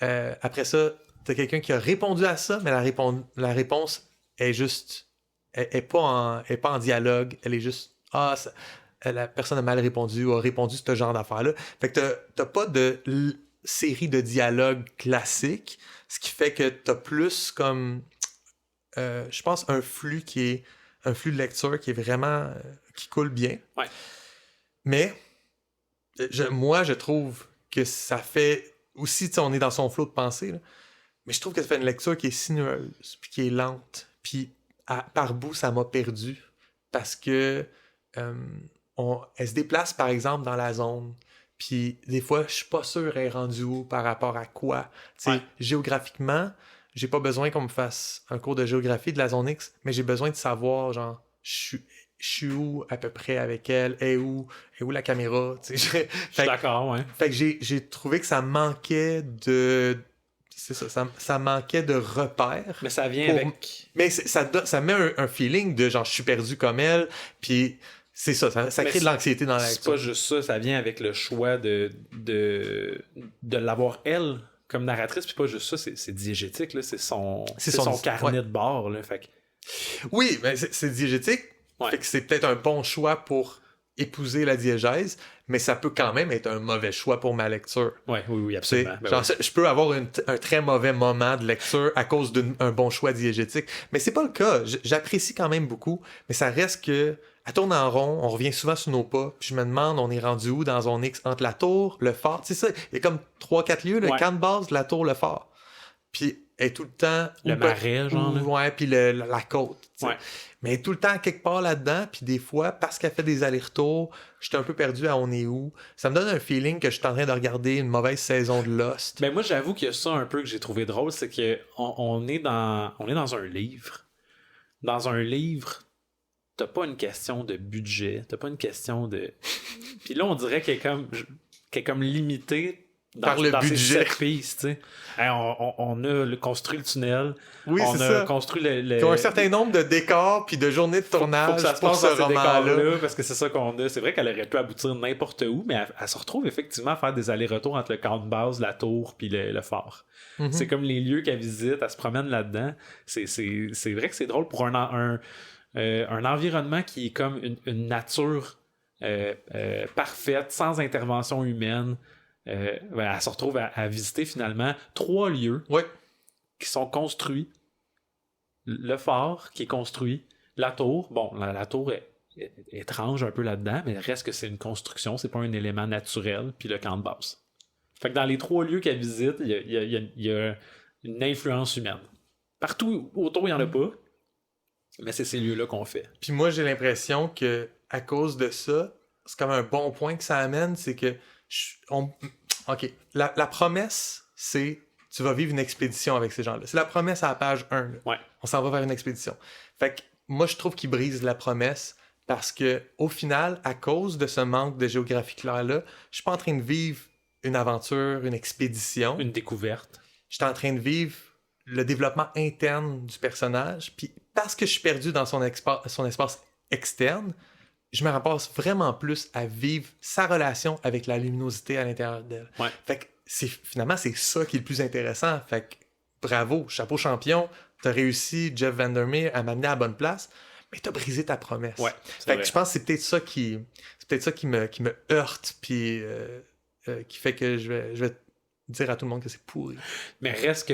Speaker 2: après ça, tu as quelqu'un qui a répondu à ça, mais la réponse est juste... Elle est pas en dialogue, elle est juste... la personne a mal répondu ou a répondu ce genre d'affaires-là. Fait que t'as pas de série de dialogues classiques, ce qui fait que t'as plus comme... je pense un flux de lecture qui est vraiment... qui coule bien.
Speaker 3: Ouais.
Speaker 2: Mais moi, je trouve que ça fait... Aussi, on est dans son flot de pensée, là, mais je trouve que ça fait une lecture qui est sinueuse, puis qui est lente. Puis par bout, ça m'a perdu. Parce que elle se déplace, par exemple, dans la zone. Puis des fois, je suis pas sûr elle est rendue où par rapport à quoi. Ouais. Géographiquement, j'ai pas besoin qu'on me fasse un cours de géographie de la zone X, mais j'ai besoin de savoir, genre, je suis où à peu près avec elle, est où la caméra. Je suis
Speaker 3: d'accord, ouais.
Speaker 2: Fait que j'ai trouvé que ça manquait de... C'est ça manquait de repères.
Speaker 3: Mais ça vient avec...
Speaker 2: Mais ça met un feeling de genre, je suis perdu comme elle, puis c'est ça crée de l'anxiété dans la lecture.
Speaker 3: C'est pas juste ça vient avec le choix de l'avoir elle comme narratrice, puis pas juste ça, c'est diégétique, là, c'est son carnet de bord. Là, fait que...
Speaker 2: Oui, mais c'est diégétique, fait que c'est peut-être un bon choix pour épouser la diégèse, mais ça peut quand même être un mauvais choix pour ma lecture.
Speaker 3: Oui, absolument.
Speaker 2: Je peux avoir un très mauvais moment de lecture à cause d'un bon choix diégétique, mais c'est pas le cas. J'apprécie quand même beaucoup, mais ça reste que elle tourne en rond, on revient souvent sur nos pas, puis je me demande, on est rendu où dans zone X, entre la tour, le phare, tu sais ça, il y a comme 3-4 lieux, le camp de base, la tour, le phare. Puis elle est tout le temps...
Speaker 3: Le marais, genre.
Speaker 2: Ouais, puis la côte.
Speaker 3: Ouais.
Speaker 2: Mais elle est tout le temps quelque part là-dedans, puis des fois, parce qu'elle fait des allers-retours, j'étais un peu perdu à on est où. Ça me donne un feeling que je suis en train de regarder une mauvaise saison de Lost.
Speaker 3: Ben moi, j'avoue qu'il y a ça un peu que j'ai trouvé drôle, c'est que on est dans un livre. Dans un livre, t'as pas une question de budget, t'as pas une question de... Puis là, on dirait qu'elle est comme limitée
Speaker 2: par le budget.
Speaker 3: Ces 7 pistes, tu sais. Hey, on a construit le tunnel,
Speaker 2: oui,
Speaker 3: on
Speaker 2: c'est
Speaker 3: a
Speaker 2: ça.
Speaker 3: construit le...
Speaker 2: Ils ont un certain nombre de décors puis de journées de tournage
Speaker 3: faut que ça se
Speaker 2: pour
Speaker 3: passe
Speaker 2: ce
Speaker 3: dans ces
Speaker 2: roman-là.
Speaker 3: décors-là, parce que c'est ça qu'on a. C'est vrai qu'elle aurait pu aboutir n'importe où, mais elle se retrouve effectivement à faire des allers-retours entre le camp de base, la tour puis le fort.
Speaker 2: Mm-hmm.
Speaker 3: C'est comme les lieux qu'elle visite, elle se promène là-dedans. C'est vrai que c'est drôle pour un environnement qui est comme une nature parfaite, sans intervention humaine. Elle se retrouve à visiter finalement 3 lieux qui sont construits. Le phare qui est construit, la tour. Bon, la tour est étrange un peu là-dedans, mais reste que c'est une construction, c'est pas un élément naturel, puis le camp de base. Fait que dans les 3 lieux qu'elle visite, il y a une influence humaine. Partout autour, il n'y en a pas, mais c'est ces lieux-là qu'on fait.
Speaker 2: Puis moi, j'ai l'impression que à cause de ça, c'est comme un bon point que ça amène, c'est que OK, la promesse, c'est tu vas vivre une expédition avec ces gens-là. C'est la promesse à la page 1. Là.
Speaker 3: Ouais.
Speaker 2: On s'en va vers une expédition. Fait que moi, je trouve qu'il brise la promesse parce que au final, à cause de ce manque de géographie claire-là, je suis pas en train de vivre une aventure, une expédition.
Speaker 3: Une découverte.
Speaker 2: Je suis en train de vivre le développement interne du personnage. Puis parce que je suis perdu dans son espace externe, je me rapporte vraiment plus à vivre sa relation avec la luminosité à l'intérieur d'elle.
Speaker 3: Ouais.
Speaker 2: Fait que finalement, c'est ça qui est le plus intéressant. Fait que bravo, chapeau champion, t'as réussi, Jeff Vandermeer, à m'amener à la bonne place, mais t'as brisé ta promesse.
Speaker 3: Ouais,
Speaker 2: fait que je pense que c'est peut-être ça qui me heurte, puis qui fait que je vais dire à tout le monde que c'est pourri.
Speaker 3: Mais reste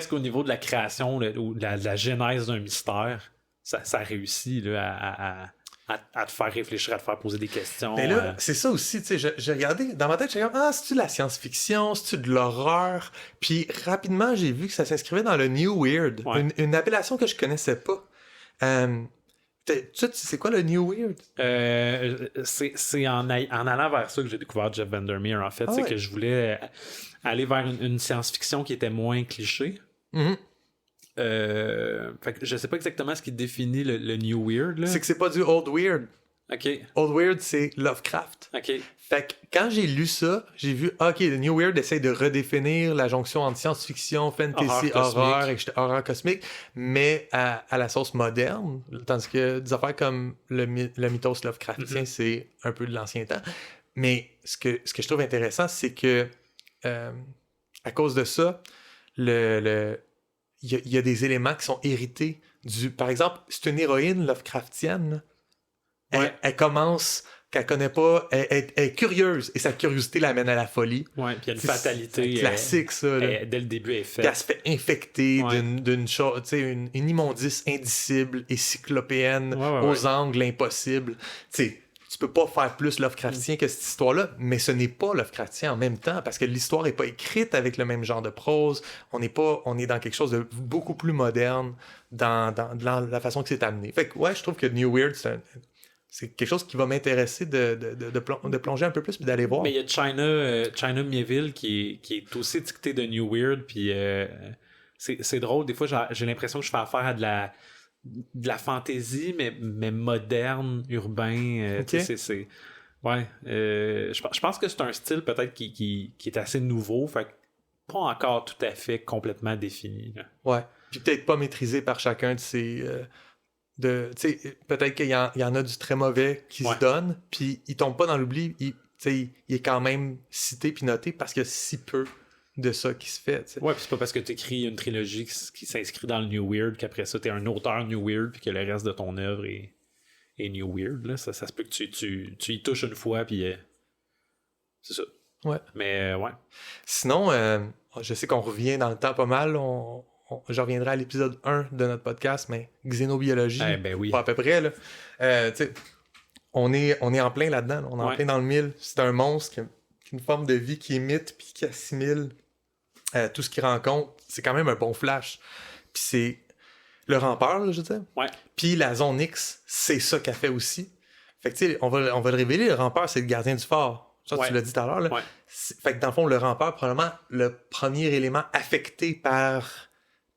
Speaker 3: qu'au niveau de la création ou de la genèse d'un mystère, ça réussit là, à te faire réfléchir, à te faire poser des questions.
Speaker 2: Mais là, c'est ça aussi, tu sais, j'ai regardé, dans ma tête, j'ai comme, c'est-tu de la science-fiction, c'est-tu de l'horreur? Puis rapidement, j'ai vu que ça s'inscrivait dans le New Weird, une appellation que je connaissais pas. Tu sais, c'est quoi le New Weird?
Speaker 3: C'est en allant vers ça que j'ai découvert Jeff Vandermeer, en fait. C'est que je voulais aller vers une science-fiction qui était moins cliché.
Speaker 2: Mm-hmm.
Speaker 3: Fait que je sais pas exactement ce qui définit le New Weird. Là.
Speaker 2: C'est que c'est pas du Old Weird.
Speaker 3: OK.
Speaker 2: Old Weird, c'est Lovecraft.
Speaker 3: OK.
Speaker 2: Fait que quand j'ai lu ça, j'ai vu, OK, le New Weird essaie de redéfinir la jonction entre science-fiction, fantasy, horreur cosmique, mais à la sauce moderne, tandis que des affaires comme le mythos Lovecraftien, c'est un peu de l'ancien temps. Mais ce que je trouve intéressant, c'est que à cause de ça, il y a des éléments qui sont hérités par exemple, c'est une héroïne Lovecraftienne. Elle commence qu'elle connaît pas, elle est curieuse et sa curiosité l'amène à la folie.
Speaker 3: Ouais, puis il y a une fatalité.
Speaker 2: C'est classique, ça. Là.
Speaker 3: Dès le début, elle est faite.
Speaker 2: Puis elle se fait infecter d'une chose, tu sais, une immondice indicible et cyclopéenne aux angles impossibles. Tu sais, tu peux pas faire plus Lovecraftien que cette histoire-là, mais ce n'est pas Lovecraftien en même temps, parce que l'histoire est pas écrite avec le même genre de prose. On est dans quelque chose de beaucoup plus moderne dans la façon que c'est amené. Fait que, je trouve que New Weird, c'est quelque chose qui va m'intéresser de plonger un peu plus puis d'aller voir.
Speaker 3: Mais il y a China Miéville qui est aussi dicté de New Weird, puis c'est drôle. Des fois, j'ai l'impression que je fais affaire à de la fantaisie, mais moderne, urbain.
Speaker 2: Okay.
Speaker 3: Je pense que c'est un style peut-être qui est assez nouveau, fait que pas encore tout à fait complètement défini. Là.
Speaker 2: Ouais. Puis peut-être pas maîtrisé par chacun de ces... peut-être qu'il y en a du très mauvais qui se donne, puis il tombe pas dans l'oubli, il est quand même cité puis noté parce qu'il y a si peu de ça qui se fait. T'sais.
Speaker 3: Ouais, puis c'est pas parce que tu écris une trilogie qui s'inscrit dans le New Weird qu'après ça t'es un auteur New Weird puis que le reste de ton œuvre est New Weird. Là. Ça se peut que tu y touches une fois puis c'est ça.
Speaker 2: Ouais.
Speaker 3: Mais
Speaker 2: Sinon, je sais qu'on revient dans le temps pas mal. Je reviendrai à l'épisode 1 de notre podcast, mais xénobiologie, pas à peu près. Là. On est en plein là-dedans. Là. On est en plein dans le mille. C'est un monstre qui a une forme de vie qui imite puis qui assimile tout ce qu'il rencontre. C'est quand même un bon flash. Puis c'est le rampeur, là, je veux dire.
Speaker 3: Ouais.
Speaker 2: Puis la zone X, c'est ça qu'elle fait aussi. Fait que tu sais, on va le révéler, le rampeur, c'est le gardien du fort. Ça, tu l'as dit tout à l'heure. Là.
Speaker 3: Ouais.
Speaker 2: Fait que dans le fond, le rampeur, probablement le premier élément affecté par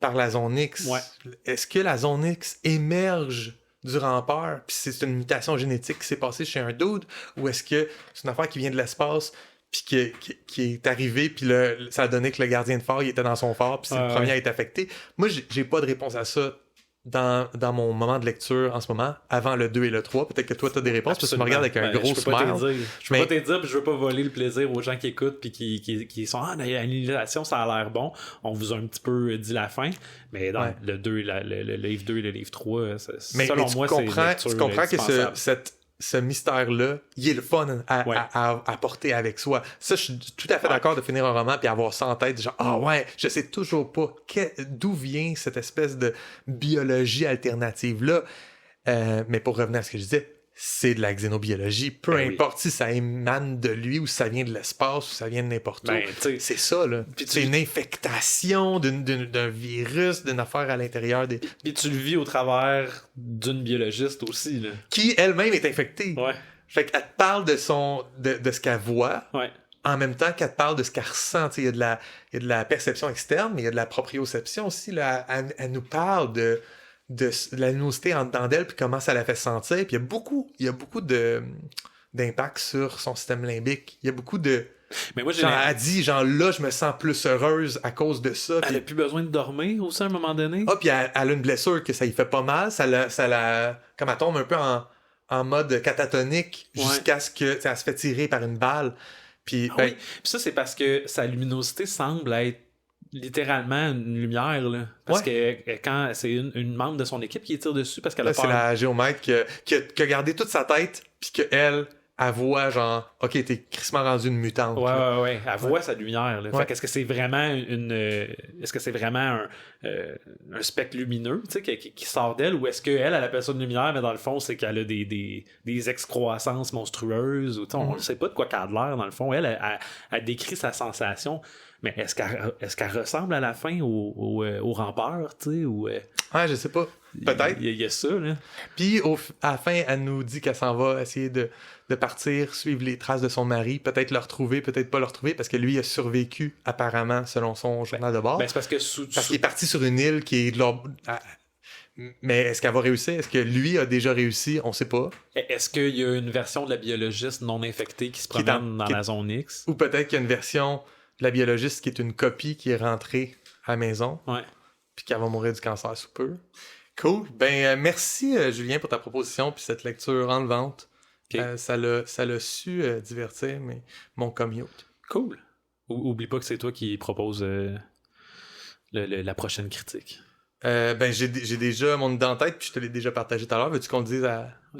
Speaker 2: la zone X.
Speaker 3: Ouais.
Speaker 2: Est-ce que la zone X émerge du rampeur, puis c'est une mutation génétique qui s'est passée chez un dude, ou est-ce que c'est une affaire qui vient de l'espace, puis qui est arrivée, puis ça a donné que le gardien de phare, il était dans son phare, puis c'est le premier à être affecté. Moi, j'ai pas de réponse à ça dans mon moment de lecture en ce moment, avant le 2 et le 3. Peut-être que toi, tu as des réponses, parce que tu me regardes avec un gros smile.
Speaker 3: Je peux pas te dire, puis je veux pas voler le plaisir aux gens qui écoutent, puis qui sont « Ah, l'annihilation, ça a l'air bon. » On vous a un petit peu dit la fin, mais dans le 2, le livre 2 et le livre 3, selon moi, c'est lecture.
Speaker 2: Tu comprends que ce mystère-là, il est le fun à porter avec soi. Ça, je suis tout à fait d'accord de finir un roman puis avoir ça en tête, genre, je sais toujours pas d'où vient cette espèce de biologie alternative-là. Mais pour revenir à ce que je disais, c'est de la xénobiologie. Peu importe si ça émane de lui ou si ça vient de l'espace ou ça vient de n'importe où. C'est ça, là. C'est une infectation d'un virus, d'une affaire à l'intérieur des...
Speaker 3: Puis tu le vis au travers d'une biologiste aussi, là.
Speaker 2: Qui elle-même est infectée.
Speaker 3: Ouais.
Speaker 2: Fait qu'elle te parle de ce qu'elle voit.
Speaker 3: Ouais.
Speaker 2: En même temps qu'elle te parle de ce qu'elle ressent. Il y a de la perception externe, mais il y a de la proprioception aussi. Là. Elle nous parle de la luminosité en dedans d'elle, puis comment ça la fait sentir. Puis il y a beaucoup d'impact sur son système limbique. Il y a beaucoup de...
Speaker 3: Mais moi,
Speaker 2: elle dit, là, je me sens plus heureuse à cause de ça.
Speaker 3: Elle a plus besoin de dormir aussi à un moment donné.
Speaker 2: Puis elle a une blessure que ça y fait pas mal. Ça la comme elle tombe un peu en mode catatonique jusqu'à ce que ça se fait tirer par une balle. Puis
Speaker 3: Puis ça, c'est parce que sa luminosité semble être littéralement une lumière, là. Parce que quand c'est une membre de son équipe qui tire dessus parce qu'elle a peur.
Speaker 2: C'est la géomètre qui a gardé toute sa tête, puis qu'elle voit genre, OK, t'es crissement rendu une mutante.
Speaker 3: Ouais. Elle voit sa lumière, là. Fait qu'est-ce que c'est vraiment est-ce que c'est vraiment un spectre lumineux, tu sais, qui sort d'elle, ou est-ce qu'elle appelle ça une lumière, mais dans le fond, c'est qu'elle a des excroissances monstrueuses, ou on ne sait pas de quoi qu'elle a l'air, dans le fond. Elle décrit sa sensation. Mais est-ce qu'elle ressemble à la fin au rampeur, tu sais, ou...
Speaker 2: je sais pas. Peut-être.
Speaker 3: Il y a ça, là.
Speaker 2: Puis, à la fin, elle nous dit qu'elle s'en va essayer de partir, suivre les traces de son mari, peut-être le retrouver, peut-être pas le retrouver, parce que lui a survécu, apparemment, selon son journal de bord.
Speaker 3: C'est parce que...
Speaker 2: Parce qu'il est parti sur une île qui est de leur... Mais est-ce qu'elle va réussir? Est-ce que lui a déjà réussi? On sait pas.
Speaker 3: Est-ce qu'il y a une version de la biologiste non infectée qui se promène dans la zone X?
Speaker 2: Ou peut-être qu'il y a une version... la biologiste qui est une copie qui est rentrée à la maison.
Speaker 3: Ouais.
Speaker 2: Puis qu'elle va mourir du cancer sous peu. Cool. Merci Julien pour ta proposition puis cette lecture enlevante. Okay. Ça l'a su divertir mon commute.
Speaker 3: Cool. Oublie pas que c'est toi qui propose la prochaine critique.
Speaker 2: J'ai déjà mon idée en tête puis je te l'ai déjà partagé tout à l'heure. Veux-tu qu'on le dise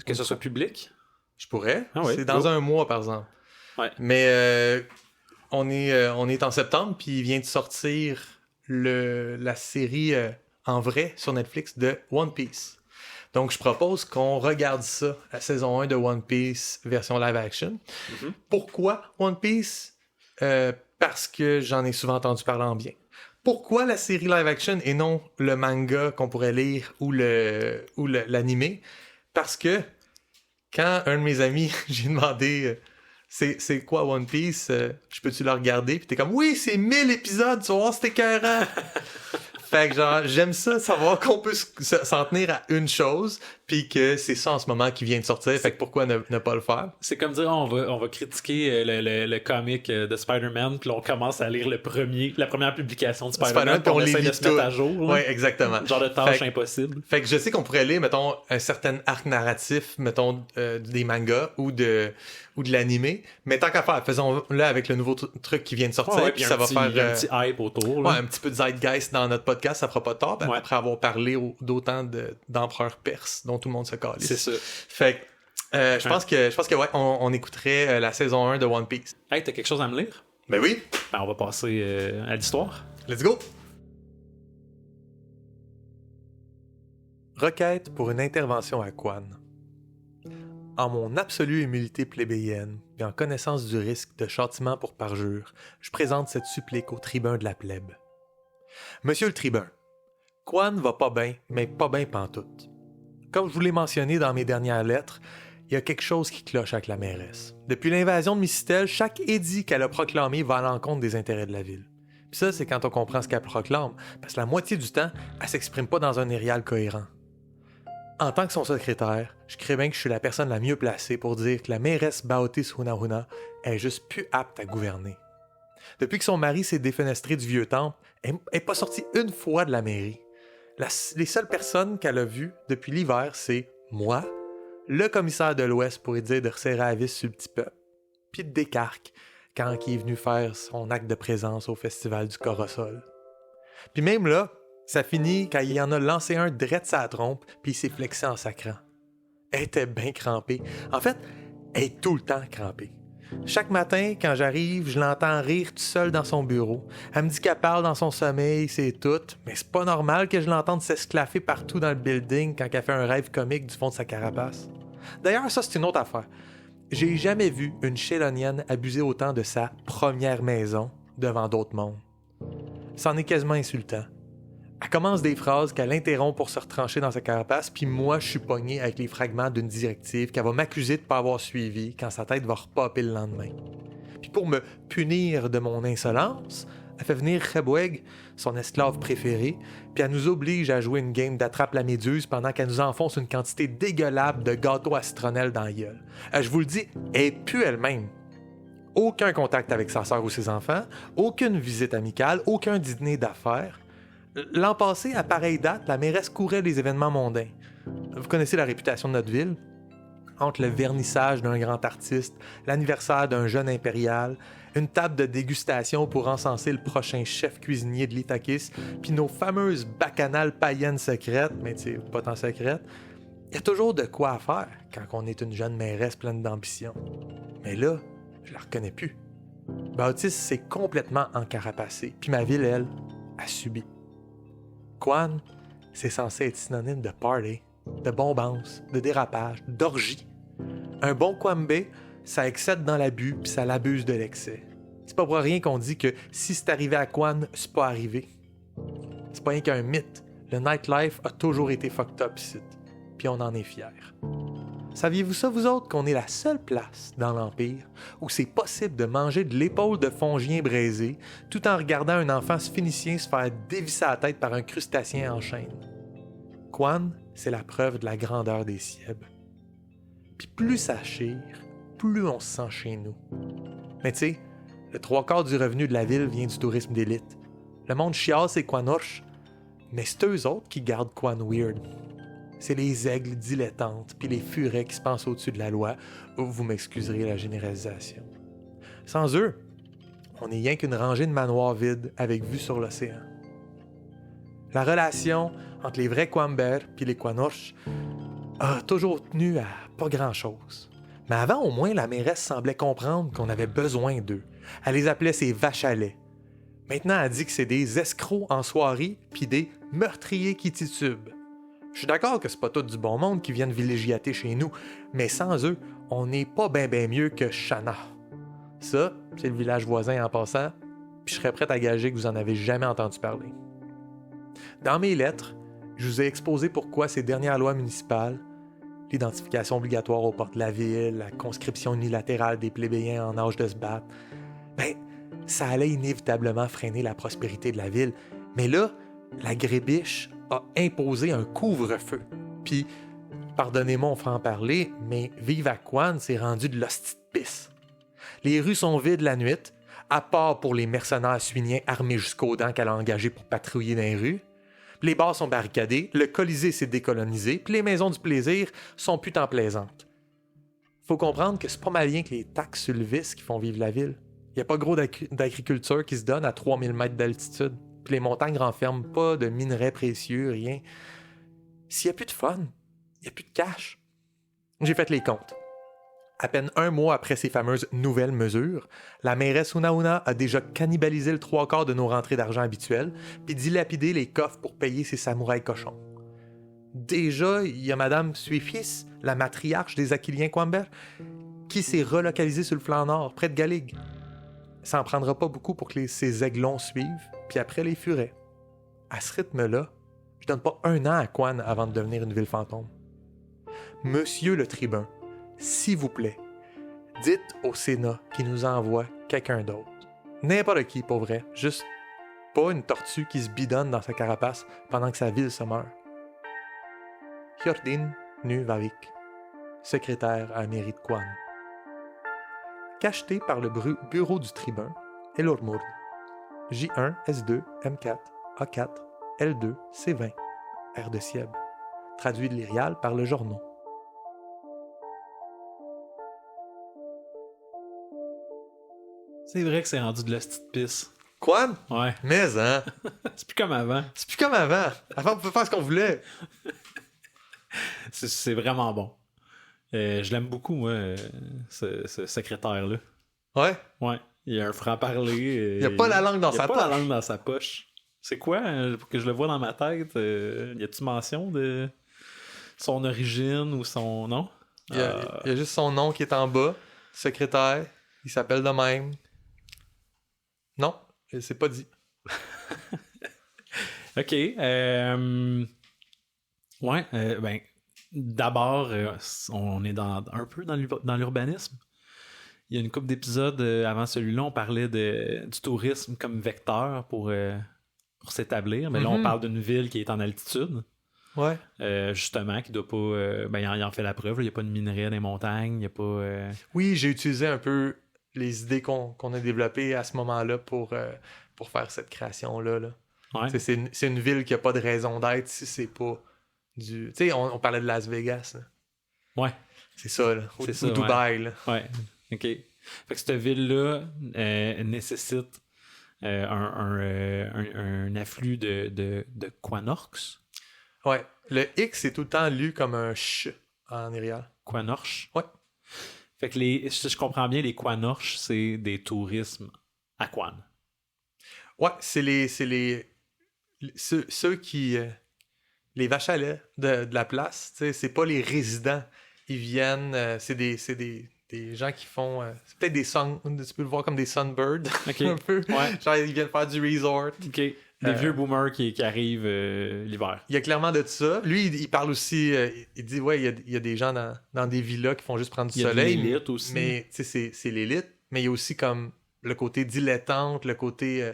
Speaker 3: que ce soit public?
Speaker 2: Je pourrais.
Speaker 3: Oui,
Speaker 2: c'est dans un mois par exemple.
Speaker 3: Ouais.
Speaker 2: Mais on est en septembre, puis il vient de sortir la série en vrai sur Netflix de One Piece. Donc, je propose qu'on regarde ça, la saison 1 de One Piece version live action. Mm-hmm. Pourquoi One Piece? Parce que j'en ai souvent entendu parler en bien. Pourquoi la série live action et non le manga qu'on pourrait lire ou l'animé? Parce que quand un de mes amis, j'ai demandé... C'est quoi One Piece? Je peux-tu le regarder? Puis t'es comme, oui, c'est 1000 épisodes, tu vas voir, c'est écœurant. Fait que genre, j'aime ça, savoir qu'on peut s'en tenir à une chose, puis que c'est ça en ce moment qui vient de sortir, fait que pourquoi ne pas le faire?
Speaker 3: C'est comme dire, on va critiquer le comic de Spider-Man, puis on commence à lire la première publication de Spider-Man, puis on essaie de se mettre à jour.
Speaker 2: Oui, exactement.
Speaker 3: Genre de tâche impossible.
Speaker 2: Fait que je sais qu'on pourrait lire, mettons, un certain arc narratif, mettons, des mangas ou de l'animé, mais tant qu'à faire, faisons-le avec le nouveau truc qui vient de sortir, puis ça va faire...
Speaker 3: un petit hype autour. Là.
Speaker 2: Ouais, un petit peu de zeitgeist dans notre podcast, ça fera pas tort, après avoir parlé d'autant d'empereurs perses dont tout le monde se calisse.
Speaker 3: C'est ça.
Speaker 2: Fait que je pense que ouais, on écouterait la saison 1 de One Piece.
Speaker 3: Hey, t'as quelque chose à me lire?
Speaker 2: Ben oui.
Speaker 3: On va passer à l'histoire.
Speaker 2: Let's go! Requête pour une intervention à Quan. En mon absolue humilité plébéienne et en connaissance du risque de châtiment pour parjure, je présente cette supplique au tribun de la plèbe. Monsieur le tribun, Quan va pas bien, mais pas bien pantoute. Comme je vous l'ai mentionné dans mes dernières lettres, il y a quelque chose qui cloche avec la mairesse. Depuis l'invasion de Mystelle, chaque édit qu'elle a proclamé va à l'encontre des intérêts de la ville. Puis ça, c'est quand on comprend ce qu'elle proclame, parce que la moitié du temps, elle s'exprime pas dans un érial cohérent. En tant que son secrétaire, je crée bien que je suis la personne la mieux placée pour dire que la mairesse Baotis Hunahuna est juste plus apte à gouverner. Depuis que son mari s'est défenestré du vieux temple, elle n'est pas sortie une fois de la mairie. Les seules personnes qu'elle a vues depuis l'hiver, c'est moi, le commissaire de l'Ouest pour lui dire de resserrer la vis sur le petit peuple, puis de Descartes quand il est venu faire son acte de présence au festival du Corosol. Puis même là, ça finit quand il en a lancé un drette sa trompe, puis il s'est flexé en sacrant. Elle était bien crampée. En fait, elle est tout le temps crampée. Chaque matin, quand j'arrive, je l'entends rire tout seul dans son bureau. Elle me dit qu'elle parle dans son sommeil, c'est tout, mais c'est pas normal que je l'entende s'esclaffer partout dans le building quand elle fait un rêve comique du fond de sa carapace. D'ailleurs, ça, c'est une autre affaire. J'ai jamais vu une Chélonienne abuser autant de sa première maison devant d'autres mondes. C'en est quasiment insultant. Elle commence des phrases qu'elle interrompt pour se retrancher dans sa carapace, puis moi, je suis pogné avec les fragments d'une directive qu'elle va m'accuser de ne pas avoir suivi quand sa tête va repopper le lendemain. Puis pour me punir de mon insolence, elle fait venir Rebweg, son esclave préféré, puis elle nous oblige à jouer une game d'attrape la méduse pendant qu'elle nous enfonce une quantité dégueulable de gâteaux à citronnelle dans la gueule. Je vous le dis, elle n'est plus elle-même. Aucun contact avec sa sœur ou ses enfants, aucune visite amicale, aucun dîner d'affaires. L'an passé, à pareille date, la mairesse courait les événements mondains. Vous connaissez la réputation de notre ville? Entre le vernissage d'un grand artiste, l'anniversaire d'un jeune impérial, une table de dégustation pour encenser le prochain chef cuisinier de l'Itakis, puis nos fameuses bacchanales païennes secrètes, mais tu sais, pas tant secrètes, il y a toujours de quoi à faire quand on est une jeune mairesse pleine d'ambition. Mais là, je la reconnais plus. Baotis s'est complètement encarapacé, puis ma ville, elle, a subi. Kwan, c'est censé être synonyme de party, de bombance, de dérapage, d'orgie. Un bon Kwambe, ça excède dans l'abus puis ça l'abuse de l'excès. C'est pas pour rien qu'on dit que si c'est arrivé à Kwan, c'est pas arrivé. C'est pas rien qu'un mythe. Le nightlife a toujours été fucked up ici, puis on en est fiers. Saviez-vous ça, vous autres, qu'on est la seule place dans l'Empire où c'est possible de manger de l'épaule de fongien braisé tout en regardant un enfant phénicien se faire dévisser la tête par un crustacien en chaîne? Kwan, c'est la preuve de la grandeur des Sieb. Puis plus ça chire, plus on se sent chez nous. Mais tu sais, le 3/4 du revenu de la ville vient du tourisme d'élite. Le monde chiasse et Kwanorch, mais c'est eux autres qui gardent Kwan weird. C'est les aigles dilettantes puis les furets qui se pensent au-dessus de la loi. Vous m'excuserez la généralisation. Sans eux, on n'est rien qu'une rangée de manoirs vides avec vue sur l'océan. La relation entre les vrais Kwamber puis les Kwanorch a toujours tenu à pas grand-chose. Mais avant, au moins, la mairesse semblait comprendre qu'on avait besoin d'eux. Elle les appelait ses vaches à lait. Maintenant, elle dit que c'est des escrocs en soirée puis des meurtriers qui titubent. Je suis d'accord que c'est pas tout du bon monde qui viennent villégiater chez nous, mais sans eux, on n'est pas bien mieux que Shana. Ça, c'est le village voisin en passant, puis je serais prêt à gager que vous en avez jamais entendu parler. Dans mes lettres, je vous ai exposé pourquoi ces dernières lois municipales, l'identification obligatoire aux portes de la ville, la conscription unilatérale des plébéiens en âge de se battre, ça allait inévitablement freiner la prospérité de la ville. Mais là, la Grébiche a imposé un couvre-feu. Puis, pardonnez-moi, on fait en parler, mais Vive à Kwan s'est rendu de l'hostie de pisse. Les rues sont vides la nuit, à part pour les mercenaires suiniens armés jusqu'aux dents qu'elle a engagés pour patrouiller dans les rues. Les bars sont barricadés, le Colisée s'est décolonisé, puis les maisons du plaisir sont plus tant plaisantes. Faut comprendre que c'est pas malien que les taxes sur le vice qui font vivre la ville. Il n'y a pas gros d'agriculture qui se donne à 3000 mètres d'altitude. Puis les montagnes renferment pas de minerais précieux, rien. S'il n'y a plus de fun, il n'y a plus de cash. J'ai fait les comptes. À peine un mois après ces fameuses nouvelles mesures, la mairesse Hunahuna a déjà cannibalisé le 3/4 de nos rentrées d'argent habituelles, puis dilapidé les coffres pour payer ses samouraïs cochons. Déjà, il y a Madame Suifis, la matriarche des Aquiliens Kwamber, qui s'est relocalisée sur le flanc nord, près de Galig. Ça en prendra pas beaucoup pour que ces aiglons suivent, puis après les furets. À ce rythme-là, je donne pas un an à Kwan avant de devenir une ville fantôme. Monsieur le tribun, s'il vous plaît, dites au Sénat qu'il nous envoie quelqu'un d'autre. N'importe qui, pour vrai. Juste pas une tortue qui se bidonne dans sa carapace pendant que sa ville se meurt. Hjordin Nuvavik, secrétaire à la mairie de Quan. Cacheté par le bureau du tribun, Elormurd, J1, S2, M4, A4, L2, C20, R de Sieb, traduit de l'Irial par le Journaux.
Speaker 3: C'est vrai que c'est rendu de la petite pisse.
Speaker 2: Quan?
Speaker 3: Ouais.
Speaker 2: Mais, hein?
Speaker 3: C'est plus comme avant.
Speaker 2: C'est plus comme avant. Avant, on pouvait faire ce qu'on voulait.
Speaker 3: C'est vraiment bon. Je l'aime beaucoup, moi, ce secrétaire-là.
Speaker 2: Ouais.
Speaker 3: Ouais. Il y a un franc-parler.
Speaker 2: Il n'y a pas la langue dans sa poche.
Speaker 3: Il n'y a pas la langue dans sa poche. C'est quoi, pour que je le vois dans ma tête? Y a-tu mention de son origine ou son nom?
Speaker 2: Il y a juste son nom qui est en bas. Secrétaire. Il s'appelle de même. Non, c'est pas dit.
Speaker 3: OK. Ouais, ben, d'abord, on est un peu dans l'urbanisme. Il y a une couple d'épisodes avant celui-là, on parlait du tourisme comme vecteur pour s'établir. Mais là, on parle d'une ville qui est en altitude.
Speaker 2: Ouais.
Speaker 3: Justement, qui doit pas... ben, il en fait la preuve. Il n'y a pas de minerais dans les montagnes. Il n'y a pas...
Speaker 2: Oui, j'ai utilisé un peu les idées qu'on a développées à ce moment-là pour faire cette création-là. Là.
Speaker 3: Ouais.
Speaker 2: C'est une ville qui n'a pas de raison d'être si c'est pas du... Tu sais, on parlait de Las Vegas. Là.
Speaker 3: Ouais.
Speaker 2: C'est ça, là. Ou Dubaï, là.
Speaker 3: Ouais. OK. Fait que cette ville-là nécessite un afflux de Quanorx.
Speaker 2: Ouais. Le X est tout le temps lu comme un ch en irial.
Speaker 3: Quanorch.
Speaker 2: Ouais.
Speaker 3: Fait que si je comprends bien, les Quanorch, c'est des tourismes à Quan.
Speaker 2: Ouais, c'est ceux qui... les vaches à lait de la place, tu sais, c'est pas les résidents. Ils viennent... c'est des gens qui font... c'est peut-être tu peux le voir comme des sunbirds,
Speaker 3: okay.
Speaker 2: un peu.
Speaker 3: Ouais.
Speaker 2: Genre, ils viennent faire du resort.
Speaker 3: OK. Des vieux boomers qui arrivent l'hiver.
Speaker 2: Il y a clairement de ça. Lui, il parle aussi... il dit, ouais, il y a des gens dans des villas qui font juste prendre du soleil.
Speaker 3: Il y a de l'élite aussi.
Speaker 2: Mais, tu sais, c'est l'élite. Mais il y a aussi comme le côté dilettante, le côté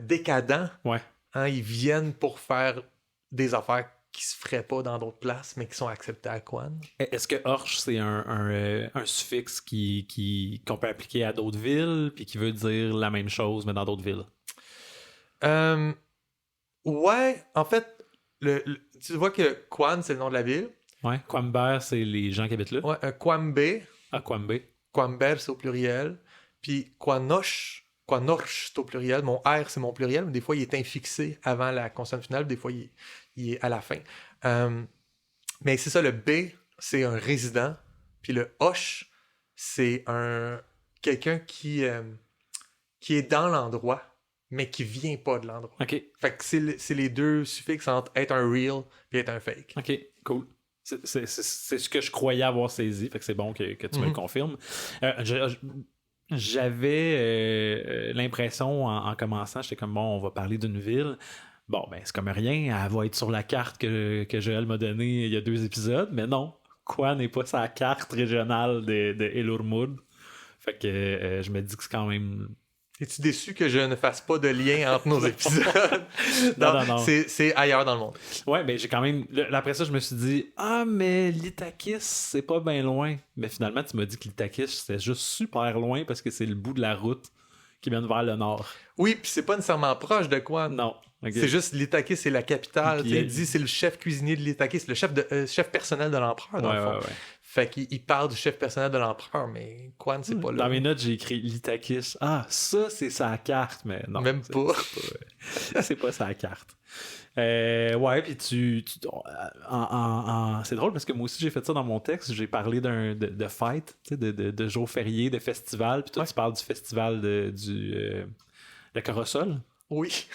Speaker 2: décadent.
Speaker 3: Ouais.
Speaker 2: Hein, ils viennent pour faire des affaires qui se feraient pas dans d'autres places, mais qui sont acceptées à Quan.
Speaker 3: Est-ce que Orch, c'est un suffixe qu'on peut appliquer à d'autres villes, puis qui veut dire la même chose, mais dans d'autres villes?
Speaker 2: Ouais, en fait, tu vois que Quan, c'est le nom de la ville.
Speaker 3: Ouais, Quamber, c'est les gens qui habitent là.
Speaker 2: Ouais, Quambe.
Speaker 3: Ah, Quambe.
Speaker 2: Quamber, c'est au pluriel. Puis Quanoch, c'est au pluriel. Mon R, c'est mon pluriel, mais des fois, il est infixé avant la consonne finale, des fois, il est à la fin. Mais c'est ça, le B, c'est un résident. Puis le Hoche, c'est quelqu'un qui est dans l'endroit, mais qui vient pas de l'endroit.
Speaker 3: OK.
Speaker 2: Fait que c'est les deux suffixes entre être un real et être un fake.
Speaker 3: OK, cool. C'est ce que je croyais avoir saisi, fait que c'est bon que tu me le confirmes. J'avais l'impression en commençant, j'étais comme bon, on va parler d'une ville. Bon, ben c'est comme rien, elle va être sur la carte que Joël m'a donnée il y a 2 épisodes, mais non, quoi n'est pas sa carte régionale de Elormurd. Fait que je me dis que c'est quand même...
Speaker 2: Es-tu déçu que je ne fasse pas de lien entre nos épisodes? non. C'est ailleurs dans le monde.
Speaker 3: Ouais, ben j'ai quand même... Après ça, je me suis dit, mais l'Itakis, c'est pas bien loin. Mais finalement, tu m'as dit que l'Itakis, c'est juste super loin parce que c'est le bout de la route qui mène vers le nord.
Speaker 2: Oui, puis c'est pas nécessairement proche de quoi.
Speaker 3: Non. Okay.
Speaker 2: C'est juste l'Itakis, c'est la capitale. Il dit c'est le chef cuisinier de l'Itakis, le chef personnel de l'empereur, dans le fond. Ouais. Fait qu'il parle du chef personnel de l'empereur, mais Quan, c'est pas là.
Speaker 3: Dans mes notes, j'ai écrit l'Itakis. Ah, ça, c'est sa carte, mais non.
Speaker 2: Même pas.
Speaker 3: C'est pas sa carte. Ouais, puis c'est drôle parce que moi aussi, j'ai fait ça dans mon texte. J'ai parlé de fête, de jours fériés, de festival. Puis toi, tu parles du festival de Corosol.
Speaker 2: Oui.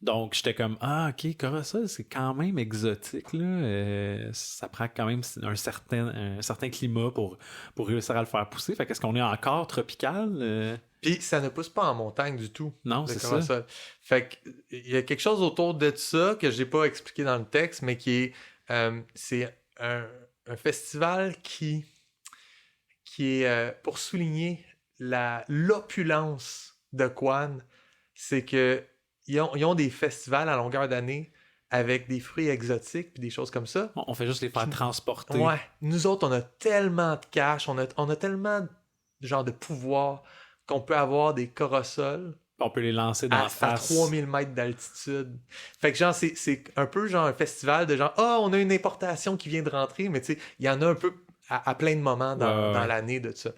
Speaker 3: Donc, j'étais comme, OK, Corosol, c'est quand même exotique, là. Ça prend quand même un certain climat pour réussir à le faire pousser. Fait qu'est-ce qu'on est encore tropical?
Speaker 2: Puis, ça ne pousse pas en montagne du tout.
Speaker 3: Non, c'est ça.
Speaker 2: Fait qu'il y a quelque chose autour de ça que j'ai pas expliqué dans le texte, mais qui est... c'est un festival qui est pour souligner l'opulence de Quan. C'est que ils ont des festivals à longueur d'année avec des fruits exotiques puis des choses comme ça.
Speaker 3: On fait juste les faire transporter.
Speaker 2: Ouais. Nous autres, on a tellement de cash, on a tellement genre de pouvoir qu'on peut avoir des corossols
Speaker 3: On peut les lancer dans la
Speaker 2: à
Speaker 3: face.
Speaker 2: 3000 mètres d'altitude. Fait que genre, c'est un peu genre un festival de genre, on a une importation qui vient de rentrer, mais tu sais, il y en a un peu à plein de moments dans l'année de ça.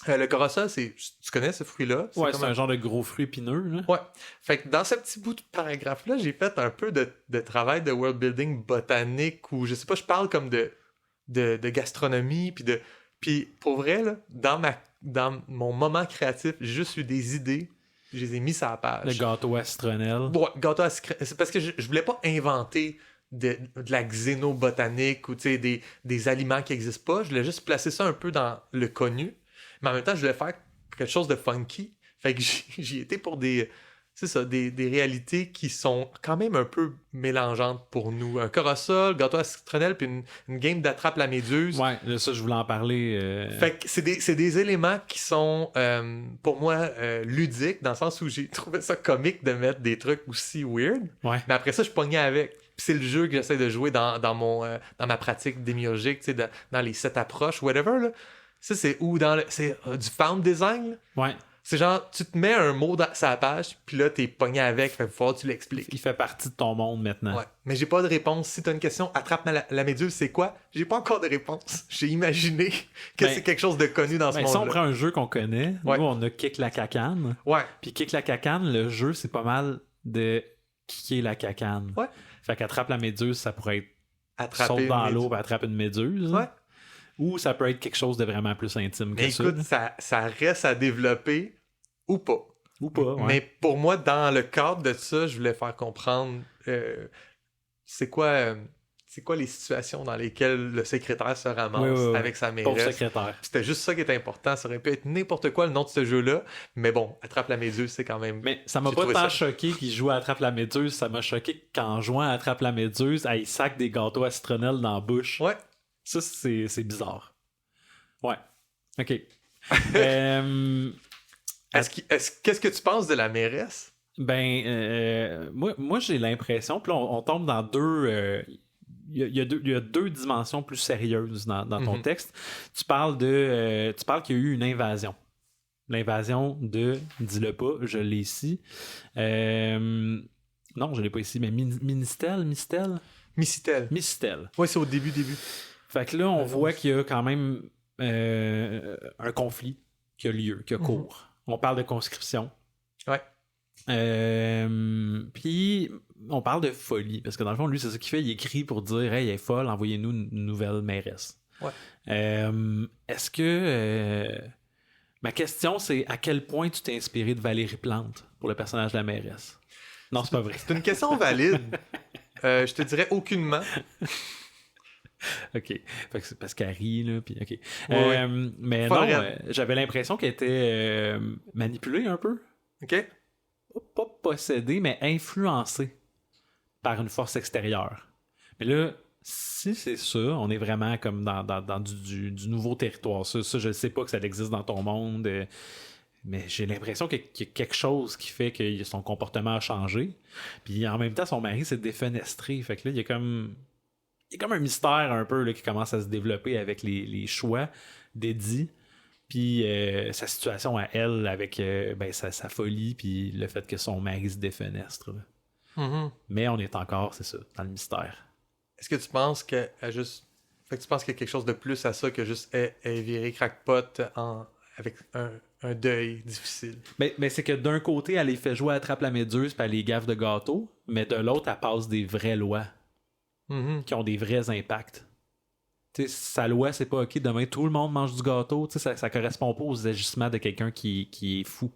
Speaker 2: Le corosol, tu connais ce fruit-là?
Speaker 3: C'est un genre de gros fruit épineux. Là.
Speaker 2: Ouais. Fait que dans ce petit bout de paragraphe-là, j'ai fait un peu de travail de world building botanique ou je sais pas, je parle comme de gastronomie puis pour vrai, là, dans mon moment créatif, j'ai juste eu des idées. Je les ai mis sur la page.
Speaker 3: Le gâteau à citronnelle.
Speaker 2: Ouais, gâteau à citronnelle. C'est parce que je voulais pas inventer de la xénobotanique ou des aliments qui n'existent pas. Je voulais juste placer ça un peu dans le connu. Mais en même temps, je voulais faire quelque chose de funky. Fait que j'y étais pour des réalités qui sont quand même un peu mélangeantes pour nous. Un corosol, gâteau à citronnelle, puis une game d'attrape la méduse.
Speaker 3: Ouais, ça, je voulais en parler.
Speaker 2: Fait que c'est des éléments qui sont, pour moi, ludiques, dans le sens où j'ai trouvé ça comique de mettre des trucs aussi weird.
Speaker 3: Ouais.
Speaker 2: Mais après ça, je pognais avec. Puis c'est le jeu que j'essaie de jouer dans ma pratique démiurgique, tu sais, dans les 7 approches, whatever, là. Ça, c'est où c'est du found design, là.
Speaker 3: Ouais.
Speaker 2: C'est genre, tu te mets un mot sur la page, puis là, t'es pogné avec, fait que tu l'expliques.
Speaker 3: Il fait partie de ton monde maintenant.
Speaker 2: Ouais. Mais j'ai pas de réponse. Si t'as une question, attrape la méduse, c'est quoi? J'ai pas encore de réponse. J'ai imaginé que c'est quelque chose de connu dans ce monde-là.
Speaker 3: Si on prend un jeu qu'on connaît,
Speaker 2: ouais.
Speaker 3: Nous, on a Kick la cacane.
Speaker 2: Ouais.
Speaker 3: Puis Kick la cacane, le jeu, c'est pas mal de kicker la cacane.
Speaker 2: Ouais.
Speaker 3: Fait qu'attrape la méduse, ça pourrait être
Speaker 2: attraper
Speaker 3: saute dans l'eau et attrape une méduse.
Speaker 2: Ouais.
Speaker 3: Ou ça peut être quelque chose de vraiment plus intime que ça.
Speaker 2: Écoute, ça reste à développer ou pas.
Speaker 3: Ou pas, ouais.
Speaker 2: Mais pour moi, dans le cadre de ça, je voulais faire comprendre c'est quoi les situations dans lesquelles le secrétaire se ramasse avec sa mairesse.
Speaker 3: Pauvre secrétaire.
Speaker 2: C'était juste ça qui était important. Ça aurait pu être n'importe quoi le nom de ce jeu-là. Mais bon, Attrape la méduse, c'est quand même...
Speaker 3: Mais ça m'a pas tant choqué qu'il joue à Attrape la méduse. Ça m'a choqué qu'en jouant à Attrape la méduse, il sac des gâteaux à citronnelle dans la bouche.
Speaker 2: Ouais.
Speaker 3: Ça, c'est bizarre. Ouais. OK.
Speaker 2: Qu'est-ce que tu penses de la mairesse?
Speaker 3: Moi j'ai l'impression, puis là, on tombe dans deux... Il y a deux dimensions plus sérieuses dans ton texte. Tu parles qu'il y a eu une invasion. L'invasion de... Dis-le pas, je l'ai ici. Non, je l'ai pas ici, mais Mistel? Mistel.
Speaker 2: Oui, c'est au début.
Speaker 3: Fait que là, on voit qu'il y a quand même un conflit qui a lieu, qui a cours. On parle de conscription.
Speaker 2: Ouais.
Speaker 3: Puis on parle de folie, parce que dans le fond, lui, c'est ça qu'il fait. Il écrit pour dire « Hey, elle est folle, envoyez-nous une nouvelle mairesse. »
Speaker 2: Ouais.
Speaker 3: Est-ce que... ma question, c'est à quel point tu t'es inspiré de Valérie Plante pour le personnage de la mairesse? Non, c'est pas vrai.
Speaker 2: C'est une question valide. Je te dirais aucunement.
Speaker 3: OK. Fait que c'est parce qu'elle rit, là, puis OK. Mais
Speaker 2: pas
Speaker 3: non, j'avais l'impression qu'elle était manipulée un peu.
Speaker 2: OK.
Speaker 3: Pas possédée, mais influencée par une force extérieure. Mais là, si c'est ça, on est vraiment comme dans du nouveau territoire. Ça, je ne sais pas que ça existe dans ton monde, mais j'ai l'impression qu'il y a quelque chose qui fait que son comportement a changé. Puis en même temps, son mari s'est défenestré. Fait que là, il y a comme un mystère un peu là, qui commence à se développer avec les choix d'Eddie. Puis sa situation à elle avec sa folie, puis le fait que son mari se défenestre. Mais on est encore, c'est ça, dans le mystère.
Speaker 2: Est-ce que tu penses qu'elle juste... Fait que tu penses qu'il y a quelque chose de plus à ça que juste elle virer crackpot avec un deuil difficile?
Speaker 3: Mais c'est que d'un côté, elle les fait jouer à Attrape la méduse, puis elle les gaffe de gâteau, mais de l'autre, elle passe des vraies lois qui ont des vrais impacts. T'sais, sa loi, c'est pas OK, demain tout le monde mange du gâteau. Ça correspond pas aux agissements de quelqu'un qui est fou.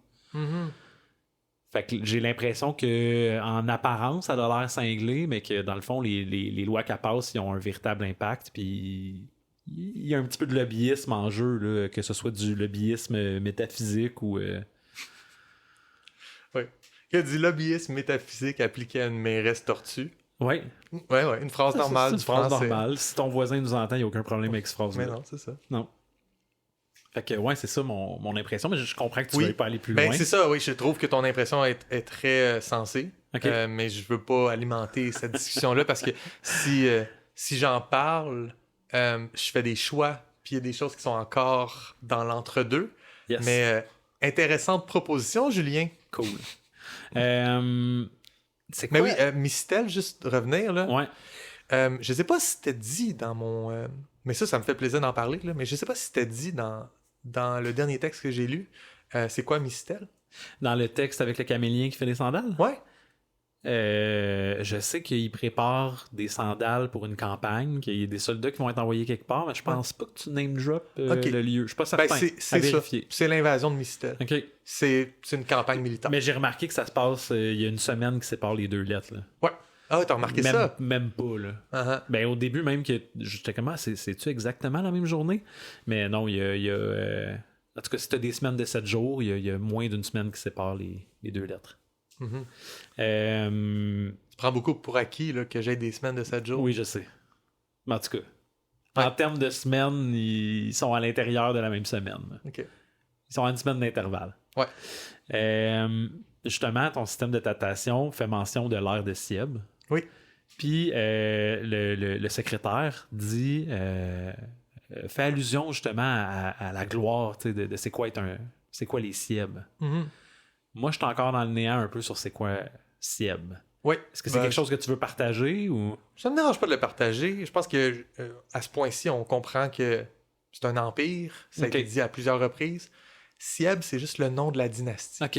Speaker 3: Fait que j'ai l'impression que en apparence, elle a l'air cinglée, mais que dans le fond, les lois qu'elle passe, ils ont un véritable impact. Puis il y a un petit peu de lobbyisme en jeu, là, que ce soit du lobbyisme métaphysique ou...
Speaker 2: Oui. Il y a du lobbyisme métaphysique appliqué à une mairesse tortue.
Speaker 3: Oui.
Speaker 2: Ouais, une phrase normale.
Speaker 3: C'est une phrase normale. Si ton voisin nous entend, il n'y a aucun problème avec cette phrase-là.
Speaker 2: Mais non, c'est ça.
Speaker 3: Non. Fait que, ouais, c'est ça mon impression, mais je comprends que tu ne veux pas aller plus loin.
Speaker 2: C'est ça, oui. Je trouve que ton impression est très sensée.
Speaker 3: Ok.
Speaker 2: mais je veux pas alimenter cette discussion-là parce que si j'en parle, je fais des choix, puis il y a des choses qui sont encore dans l'entre-deux.
Speaker 3: Yes.
Speaker 2: Mais intéressante proposition, Julien.
Speaker 3: Cool. C'est
Speaker 2: Mais
Speaker 3: quoi?
Speaker 2: oui, Mistel, juste revenir, là.
Speaker 3: Ouais.
Speaker 2: Je sais pas si c'était dit dans mon... mais ça me fait plaisir d'en parler, là. Mais je sais pas si c'était dit dans le dernier texte que j'ai lu. C'est quoi Mistel?
Speaker 3: Dans le texte avec le camélien qui fait des sandales?
Speaker 2: Ouais.
Speaker 3: Je sais qu'il prépare des sandales pour une campagne, qu'il y a des soldats qui vont être envoyés quelque part, mais je pense pas que tu name drop
Speaker 2: Ok.
Speaker 3: le lieu. Je suis pas certain.
Speaker 2: Ben, c'est
Speaker 3: à
Speaker 2: ça.
Speaker 3: vérifier.
Speaker 2: C'est l'invasion de Mistel.
Speaker 3: OK.
Speaker 2: C'est une campagne militaire.
Speaker 3: Mais j'ai remarqué que ça se passe, il y a une semaine qui sépare les deux lettres. Là.
Speaker 2: Ouais. Ah, t'as remarqué ça?
Speaker 3: Même pas, là.
Speaker 2: Uh-huh.
Speaker 3: Ben, au début, même, que j'étais comme, c'est-tu exactement la même journée? Mais non, il y a en tout cas, si t'as des semaines de 7 jours, il y a moins d'une semaine qui sépare les deux lettres.
Speaker 2: Mm-hmm. Tu prends beaucoup pour acquis là, que j'ai des semaines de 7 jours.
Speaker 3: Oui, je sais. Mais en tout cas, en termes de semaines, ils sont à l'intérieur de la même semaine.
Speaker 2: OK.
Speaker 3: Ils sont à une semaine d'intervalle.
Speaker 2: Ouais.
Speaker 3: Justement, ton système de datation fait mention de l'ère de Sieb.
Speaker 2: Oui.
Speaker 3: Puis le secrétaire dit fait allusion justement à la gloire de c'est quoi les Sieb.
Speaker 2: Mm-hmm.
Speaker 3: Moi, je suis encore dans le néant un peu sur c'est quoi Sieb.
Speaker 2: Oui.
Speaker 3: Est-ce que c'est quelque chose que tu veux partager ou...
Speaker 2: Ça ne me dérange pas de le partager. Je pense que à ce point-ci, on comprend que c'est un empire. Ça a été dit à plusieurs reprises. Sieb, c'est juste le nom de la dynastie.
Speaker 3: OK.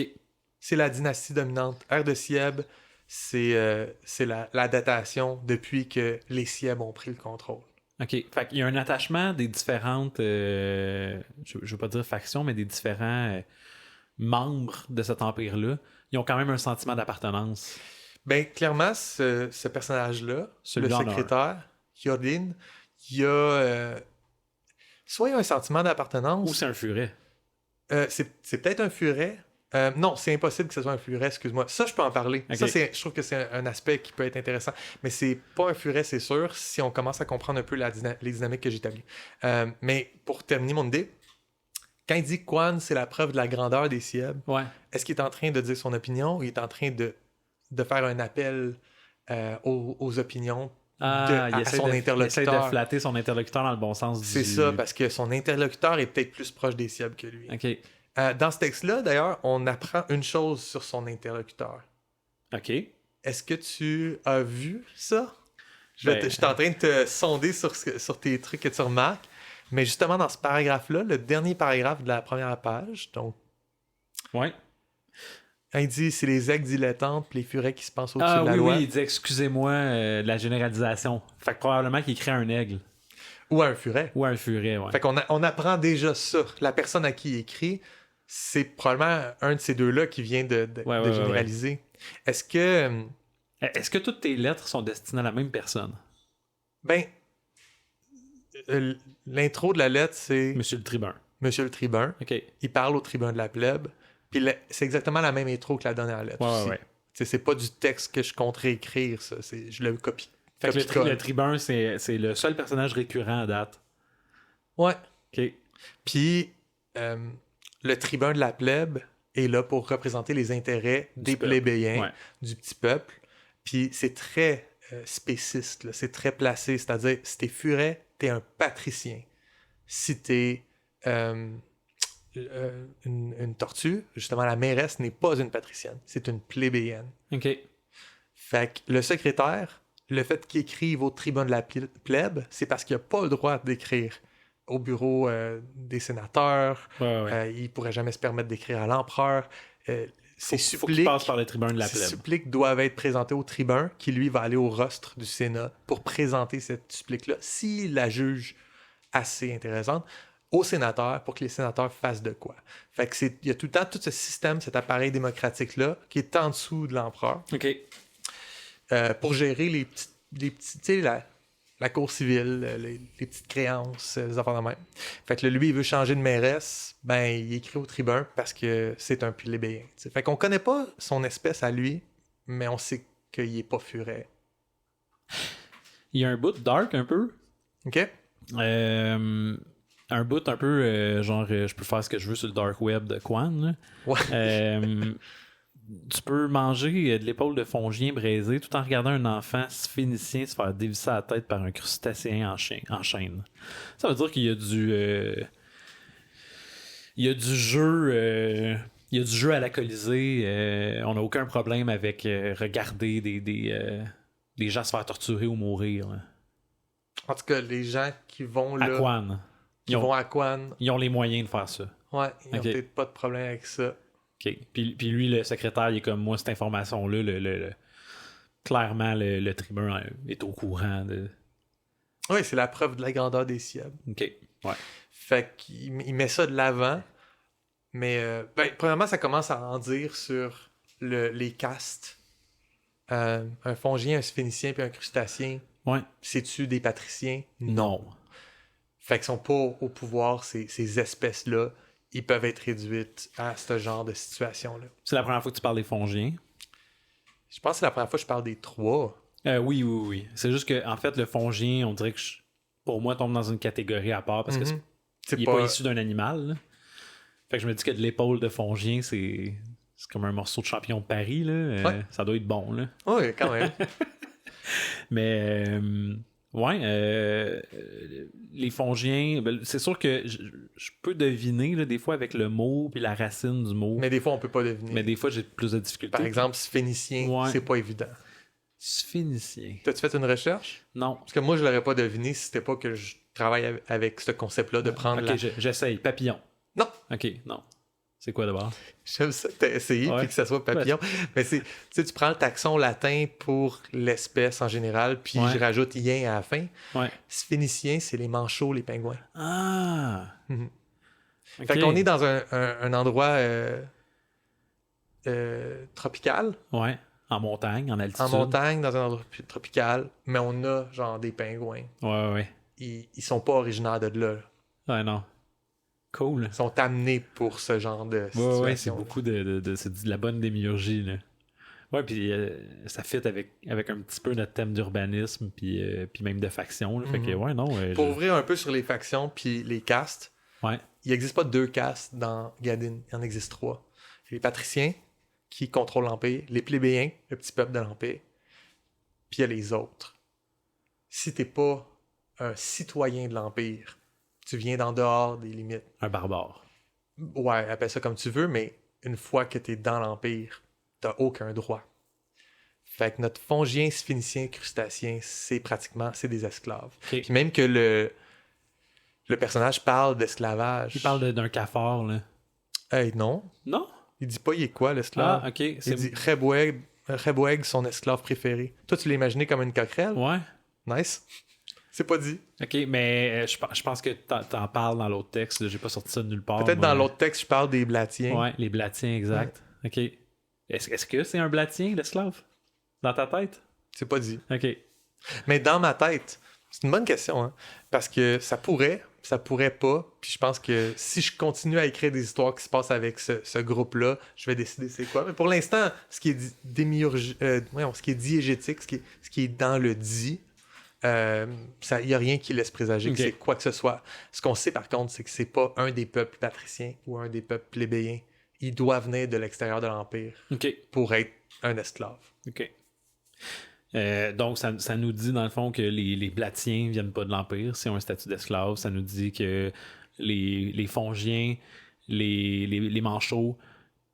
Speaker 2: C'est la dynastie dominante. Ère de Sieb, c'est la datation depuis que les Sieb ont pris le contrôle.
Speaker 3: OK. Fait qu'il y a un attachement des différentes, je veux pas dire factions, mais des différents membres de cet empire-là. Ils ont quand même un sentiment d'appartenance.
Speaker 2: Ben, clairement, ce personnage-là,
Speaker 3: Celui-là
Speaker 2: le secrétaire, Yodin, il a... soit il a un sentiment d'appartenance...
Speaker 3: Ou c'est un furet.
Speaker 2: c'est peut-être un furet. Non, c'est impossible que ce soit un furet, excuse-moi. Ça, je peux en parler.
Speaker 3: Okay.
Speaker 2: Ça, je trouve que c'est un aspect qui peut être intéressant. Mais c'est pas un furet, c'est sûr, si on commence à comprendre un peu les dynamiques que j'établis. Mais pour terminer mon idée, quand il dit que Quan, c'est la preuve de la grandeur des Sieb, est-ce qu'il est en train de dire son opinion ou il est en train de faire un appel aux opinions à son interlocuteur? Il
Speaker 3: essaie de flatter son interlocuteur dans le bon sens.
Speaker 2: C'est ça, parce que son interlocuteur est peut-être plus proche des Sieb que lui.
Speaker 3: OK.
Speaker 2: Dans ce texte-là, d'ailleurs, on apprend une chose sur son interlocuteur.
Speaker 3: OK.
Speaker 2: Est-ce que tu as vu ça? Je suis en train de te sonder sur tes trucs que tu remarques. Mais justement, dans ce paragraphe-là, le dernier paragraphe de la première page, donc...
Speaker 3: Ouais.
Speaker 2: Il dit, c'est les aigles dilettantes puis les furets qui se pensent au-dessus de la loi.
Speaker 3: Oui, il dit, excusez-moi de la généralisation. Fait que probablement qu'il crée un aigle.
Speaker 2: Ou un furet.
Speaker 3: Ou un furet, ouais.
Speaker 2: Fait qu'on on apprend déjà ça. La personne à qui il écrit, c'est probablement un de ces deux-là qui vient de généraliser. Ouais. Est-ce que
Speaker 3: toutes tes lettres sont destinées à la même personne?
Speaker 2: Ben, l'intro de la lettre, c'est...
Speaker 3: Monsieur le tribun.
Speaker 2: Monsieur le tribun.
Speaker 3: OK.
Speaker 2: Il parle au tribun de la plèbe. Puis c'est exactement la même intro que la dernière lettre.
Speaker 3: Ouais.
Speaker 2: C'est pas du texte que je compterais écrire, ça. Je le copie.
Speaker 3: Fait que le tribun, c'est le seul personnage récurrent à date.
Speaker 2: Ouais.
Speaker 3: OK.
Speaker 2: Puis, le tribun de la plèbe est là pour représenter les intérêts des plébéiens, du petit peuple. Puis, c'est très spéciste, là. C'est très placé. C'est-à-dire, si t'es furet, t'es un patricien. Si t'es une tortue, justement, la mairesse n'est pas une patricienne. C'est une plébéienne.
Speaker 3: OK.
Speaker 2: Fait que le secrétaire, le fait qu'il écrive au tribun de la plèbe, c'est parce qu'il n'a pas le droit d'écrire au bureau des sénateurs. Il ne pourrait jamais se permettre d'écrire à l'empereur.
Speaker 3: Faut qu'il passe par le tribun de la plèbe.
Speaker 2: Ces suppliques doivent être présentées au tribun, qui lui va aller au rostre du Sénat pour présenter cette supplique-là, s'il la juge assez intéressante, aux sénateurs pour que les sénateurs fassent de quoi. Fait que il y a tout le temps tout ce système, cet appareil démocratique-là, qui est en dessous de l'empereur.
Speaker 3: OK.
Speaker 2: Pour gérer les petits, tu sais, la cour civile, les petites créances, les affaires de même. Fait que lui, il veut changer de mairesse, ben, il écrit au tribun parce que c'est un plébéien. T'sais. Fait qu'on connaît pas son espèce à lui, mais on sait qu'il est pas furet.
Speaker 3: Il y a un bout dark un peu.
Speaker 2: OK.
Speaker 3: Un bout un peu genre je peux faire ce que je veux sur le dark web de Quan.
Speaker 2: Ouais.
Speaker 3: tu peux manger de l'épaule de fongien braisé tout en regardant un enfant phénicien se faire dévisser la tête par un crustacéen en chaîne. Ça veut dire qu'il y a du jeu... il y a du jeu à l'alcoolisé. On n'a aucun problème avec regarder des gens se faire torturer ou mourir. Là.
Speaker 2: En tout cas, les gens qui vont là...
Speaker 3: Aquan.
Speaker 2: Qui vont à Quan.
Speaker 3: Ils ont les moyens de faire ça.
Speaker 2: Ouais, ils n'ont
Speaker 3: Ok.
Speaker 2: peut-être pas de problème avec ça.
Speaker 3: OK. Puis lui, le secrétaire, il est comme moi, cette information-là, clairement, le tribun est au courant de...
Speaker 2: Oui, c'est la preuve de la grandeur des ciels.
Speaker 3: OK. Ouais.
Speaker 2: Fait qu'il met ça de l'avant. Mais, premièrement, ça commence à en dire sur les castes. Un fongien, un sphénicien puis un crustacien.
Speaker 3: Ouais.
Speaker 2: C'est-tu des patriciens?
Speaker 3: Non.
Speaker 2: Fait qu'ils sont pas au pouvoir, ces espèces-là. Ils peuvent être réduites à ce genre de situation-là.
Speaker 3: C'est la première fois que tu parles des fongiens?
Speaker 2: Je pense que c'est la première fois que je parle des trois.
Speaker 3: Oui. C'est juste que, en fait, le fongien, on dirait que, pour moi, tombe dans une catégorie à part parce que il est pas issu d'un animal. Là. Fait que je me dis que de l'épaule de fongien, c'est comme un morceau de champion de Paris. Là.
Speaker 2: Ouais.
Speaker 3: Ça doit être bon. Là.
Speaker 2: Oui, quand même.
Speaker 3: Mais, les fongiens, c'est sûr que je peux deviner, là, des fois, avec le mot puis la racine du mot.
Speaker 2: Mais des fois, on peut pas deviner.
Speaker 3: Mais des fois, j'ai plus de difficultés.
Speaker 2: Par exemple, sphénicien,
Speaker 3: Ouais.
Speaker 2: c'est pas évident.
Speaker 3: Sphénicien.
Speaker 2: T'as-tu fait une recherche?
Speaker 3: Non.
Speaker 2: Parce que moi, je l'aurais pas deviné si c'était pas que je travaille avec ce concept-là de prendre
Speaker 3: Ok, j'essaye. Papillon.
Speaker 2: Non!
Speaker 3: Ok, non. C'est quoi d'abord?
Speaker 2: J'aime ça que t'as essayé
Speaker 3: Ouais.
Speaker 2: puis que ça soit papillon. Mais c'est, tu sais, tu prends le taxon latin pour l'espèce en général, puis
Speaker 3: Ouais.
Speaker 2: je rajoute ien à la fin.
Speaker 3: Ouais.
Speaker 2: Sphénicien, c'est les manchots, les pingouins.
Speaker 3: Ah!
Speaker 2: Mhm.
Speaker 3: Ok.
Speaker 2: Fait qu'on est dans un endroit tropical,
Speaker 3: Ouais. En montagne, en altitude.
Speaker 2: en montagne, dans un endroit tropical, mais on a genre des pingouins.
Speaker 3: Ouais.
Speaker 2: Ils sont pas originaires de là.
Speaker 3: Ouais, non. Cool.
Speaker 2: Ils sont amenés pour ce genre de situation.
Speaker 3: Ouais, c'est beaucoup c'est de la bonne démiurgie, là. Ouais, puis ça fit avec un petit peu notre thème d'urbanisme, puis même de faction, là. Fait que, ouais, non.
Speaker 2: Pour ouvrir un peu sur les factions puis les castes,
Speaker 3: Ouais.
Speaker 2: il n'existe pas 2 castes dans Gadin. Il en existe 3. Il y a les patriciens qui contrôlent l'Empire, les plébéiens, le petit peuple de l'Empire, puis il y a les autres. Si t'es pas un citoyen de l'Empire, tu viens d'en dehors des limites.
Speaker 3: Un barbare.
Speaker 2: Ouais, appelle ça comme tu veux, mais une fois que t'es dans l'Empire, t'as aucun droit. Fait que notre fongien, sphénicien, crustacien, c'est des esclaves.
Speaker 3: Ok.
Speaker 2: Puis même que le personnage parle d'esclavage.
Speaker 3: Il parle d'un cafard, là.
Speaker 2: Hey, non.
Speaker 3: Non?
Speaker 2: Il dit pas il est quoi l'esclave.
Speaker 3: Ah, ok.
Speaker 2: Il dit Reboueg, son esclave préféré. Toi, tu l'as imaginé comme une coquerelle?
Speaker 3: Ouais.
Speaker 2: Nice. C'est pas dit.
Speaker 3: Ok, mais je pense que t'en parles dans l'autre texte. Là. J'ai pas sorti ça de nulle part.
Speaker 2: Peut-être
Speaker 3: moi.
Speaker 2: dans l'autre texte, je parle des Blatiens.
Speaker 3: Ouais, les blatiens, exact. Ok. Est-ce que c'est un blatien, l'esclave? Dans ta tête?
Speaker 2: C'est pas dit.
Speaker 3: Ok.
Speaker 2: Mais dans ma tête, c'est une bonne question, hein? Parce que ça pourrait pas. Puis je pense que si je continue à écrire des histoires qui se passent avec ce groupe-là, je vais décider c'est quoi. Mais pour l'instant, ce qui est ce qui est diégétique, ce qui est dans le dit, il n'y a rien qui laisse présager
Speaker 3: Ok.
Speaker 2: que c'est quoi que ce soit. Ce qu'on sait par contre, c'est que c'est pas un des peuples patriciens ou un des peuples plébéiens. Il doit venir de l'extérieur de l'Empire
Speaker 3: Ok.
Speaker 2: pour être un esclave.
Speaker 3: OK. Donc, ça nous dit, dans le fond, que les Blatiens viennent pas de l'Empire. C'est un statut d'esclave. Ça nous dit que les Fongiens, les Manchots,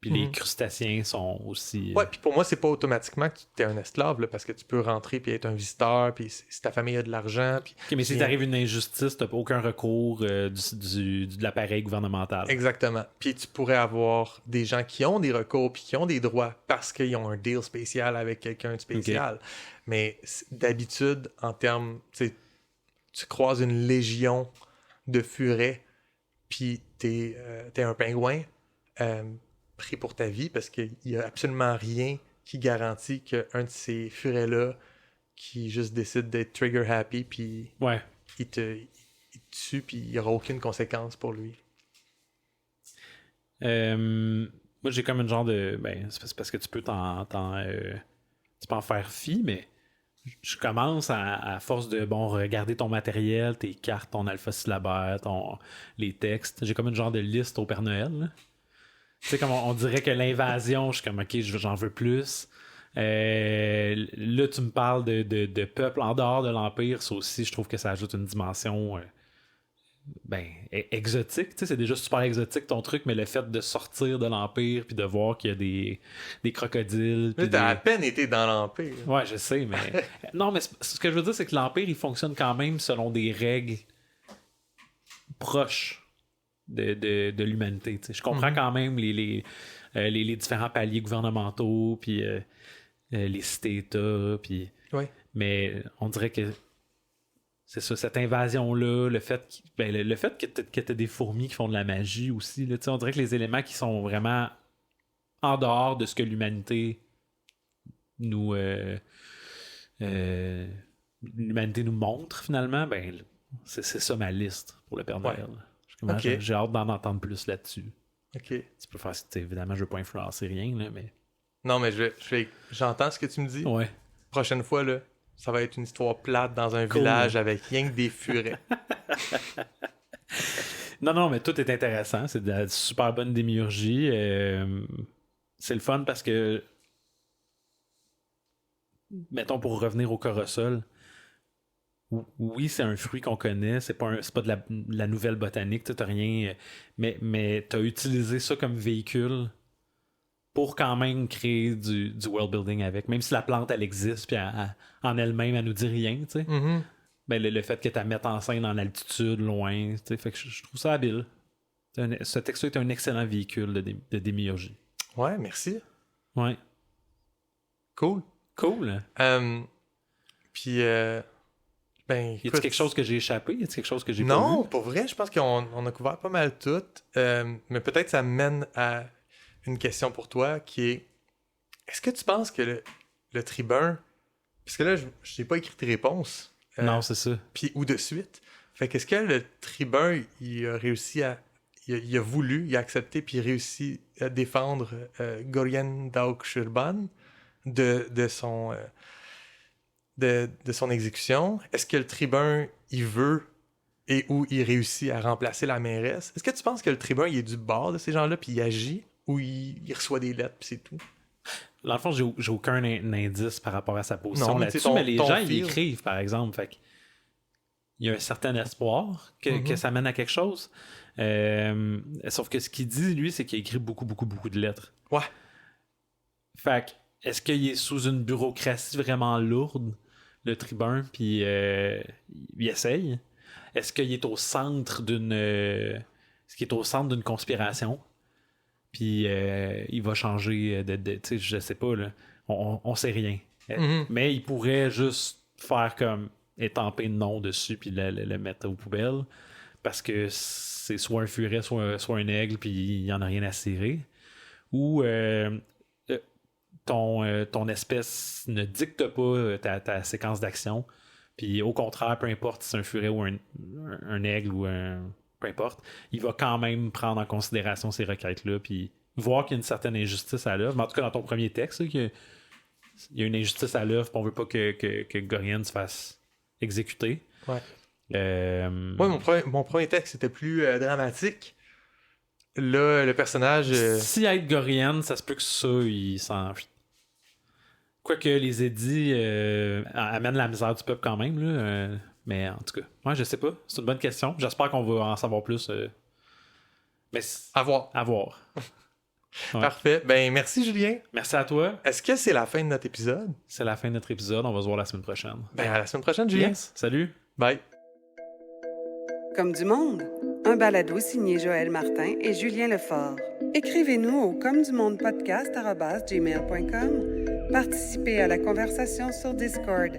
Speaker 3: puis les Crustacés sont aussi...
Speaker 2: Ouais, puis pour moi, c'est pas automatiquement que tu es un esclave, là, parce que tu peux rentrer puis être un visiteur, puis si ta famille a de l'argent, puis...
Speaker 3: OK, mais si t'arrive une injustice, t'as pas aucun recours de l'appareil gouvernemental.
Speaker 2: Exactement. Puis tu pourrais avoir des gens qui ont des recours puis qui ont des droits parce qu'ils ont un deal spécial avec quelqu'un de spécial. Mais d'habitude, en termes... Tu croises une légion de furets, puis t'es un pingouin pris pour ta vie parce qu'il y a absolument rien qui garantit qu'un de ces furets-là qui juste décide d'être trigger happy, puis
Speaker 3: Ouais.
Speaker 2: il te tue, puis il n'y aura aucune conséquence pour lui.
Speaker 3: Moi, j'ai comme une genre de... Ben, c'est parce que tu peux tu peux en faire fi, mais je commence à force de, regarder ton matériel, tes cartes, ton alpha-syllabaire, les textes. J'ai comme une genre de liste au Père Noël, là. Tu sais, comme on dirait que l'invasion, je suis comme, OK, j'en veux plus. Là, tu me parles de peuple en dehors de l'Empire. Ça aussi, je trouve que ça ajoute une dimension exotique. Tu sais, c'est déjà super exotique ton truc, mais le fait de sortir de l'Empire puis de voir qu'il y a des crocodiles.
Speaker 2: Mais t'as à peine été dans l'Empire.
Speaker 3: Ouais, je sais, mais... non, mais ce que je veux dire, c'est que l'Empire, il fonctionne quand même selon des règles proches de l'humanité. Tu sais. Je comprends quand même les différents paliers gouvernementaux, puis les cités-États, puis...
Speaker 2: Ouais.
Speaker 3: Mais on dirait que c'est ça, cette invasion-là, le fait que t'as des fourmis qui font de la magie aussi, là, tu sais, on dirait que les éléments qui sont vraiment en dehors de ce que l'humanité l'humanité nous montre, finalement, ben c'est ça ma liste pour le Père Noël.
Speaker 2: Okay.
Speaker 3: J'ai hâte d'en entendre plus là-dessus.
Speaker 2: OK.
Speaker 3: Tu peux faire, évidemment, je veux pas influencer rien, là, mais...
Speaker 2: Non, mais j'entends ce que tu me dis.
Speaker 3: Ouais.
Speaker 2: Prochaine fois, là, ça va être une histoire plate dans un village avec rien que des furets.
Speaker 3: Non, mais tout est intéressant. C'est de la super bonne démiurgie. C'est le fun parce que, mettons, pour revenir au corosol, oui, c'est un fruit qu'on connaît. C'est pas de la nouvelle botanique. T'as rien. Mais t'as utilisé ça comme véhicule pour quand même créer du world building avec. Même si la plante, elle existe, puis en elle-même, elle nous dit rien, tu sais.
Speaker 2: Mm-hmm.
Speaker 3: Ben, le fait que tu la mettes en scène en altitude, loin, tu sais, fait que je trouve ça habile. Ce texte-là est un excellent véhicule de démiurgie.
Speaker 2: Ouais, merci.
Speaker 3: Ouais.
Speaker 2: Cool.
Speaker 3: Cool.
Speaker 2: Puis,
Speaker 3: Y a-t-il quelque chose que j'ai échappé? Y a-t-il quelque chose que j'ai pas vu?
Speaker 2: Non, pour vrai, je pense qu'on a couvert pas mal tout. Mais peut-être ça mène à une question pour toi qui est: est-ce que tu penses que le tribun... Parce que là, je n'ai pas écrit tes réponses.
Speaker 3: Non, c'est ça.
Speaker 2: Puis ou de suite. Fait qu'est-ce que le tribun, il a réussi à... Il a voulu, il a accepté, puis il a réussi à défendre Goryen Daukshirban de son exécution. Est-ce que le tribun, il veut et où il réussit à remplacer la mairesse? Est-ce que tu penses que le tribun, il est du bord de ces gens-là, puis il agit, ou il reçoit des lettres, puis c'est tout?
Speaker 3: Dans le fond, j'ai aucun indice par rapport à sa position
Speaker 2: non,
Speaker 3: là-dessus, mais les gens, ils écrivent, par exemple. Fait il y a un certain espoir que ça mène à quelque chose. Sauf que ce qu'il dit, lui, c'est qu'il écrit beaucoup, beaucoup, beaucoup de lettres.
Speaker 2: Ouais.
Speaker 3: Fait que, est-ce qu'il est sous une bureaucratie vraiment lourde, le tribun, puis il essaye? Est-ce qu'il est au centre d'une conspiration? Puis il va changer tu sais, je sais pas, là. On sait rien. Mais il pourrait juste faire comme étamper non dessus puis le mettre aux poubelles parce que c'est soit un furet, soit un aigle puis il n'y en a rien à cirer. Ou ton espèce ne dicte pas ta séquence d'action. Puis au contraire, peu importe si c'est un furet ou un aigle ou peu importe, il va quand même prendre en considération ces requêtes-là puis voir qu'il y a une certaine injustice à l'œuvre. Mais en tout cas, dans ton premier texte, là, qu'il y a une injustice à l'œuvre puis on veut pas que Goryen se fasse exécuter.
Speaker 2: Ouais. Mon premier texte c'était plus dramatique. Là, le personnage...
Speaker 3: Si être Goryen, ça se peut que ça, il s'enfuit. Quoique les édits amènent la misère du peuple quand même, là. Mais en tout cas, ouais, je sais pas. C'est une bonne question. J'espère qu'on va en savoir plus. Mais
Speaker 2: à voir.
Speaker 3: Ouais.
Speaker 2: Parfait. Ben, merci Julien.
Speaker 3: Merci à toi.
Speaker 2: Est-ce que c'est la fin de notre épisode?
Speaker 3: C'est la fin de notre épisode. On va se voir la semaine prochaine.
Speaker 2: Ben, à la semaine prochaine, Julien.
Speaker 3: Yes. Salut.
Speaker 2: Bye.
Speaker 1: Comme du monde, un balado signé Joël Martin et Julien Lefort. Écrivez-nous au comedumondepodcast@gmail.com. Participez à la conversation sur Discord.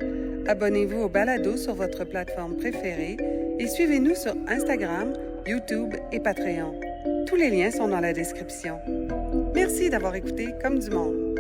Speaker 1: Abonnez-vous au balado sur votre plateforme préférée et suivez-nous sur Instagram, YouTube et Patreon. Tous les liens sont dans la description. Merci d'avoir écouté Comme du monde.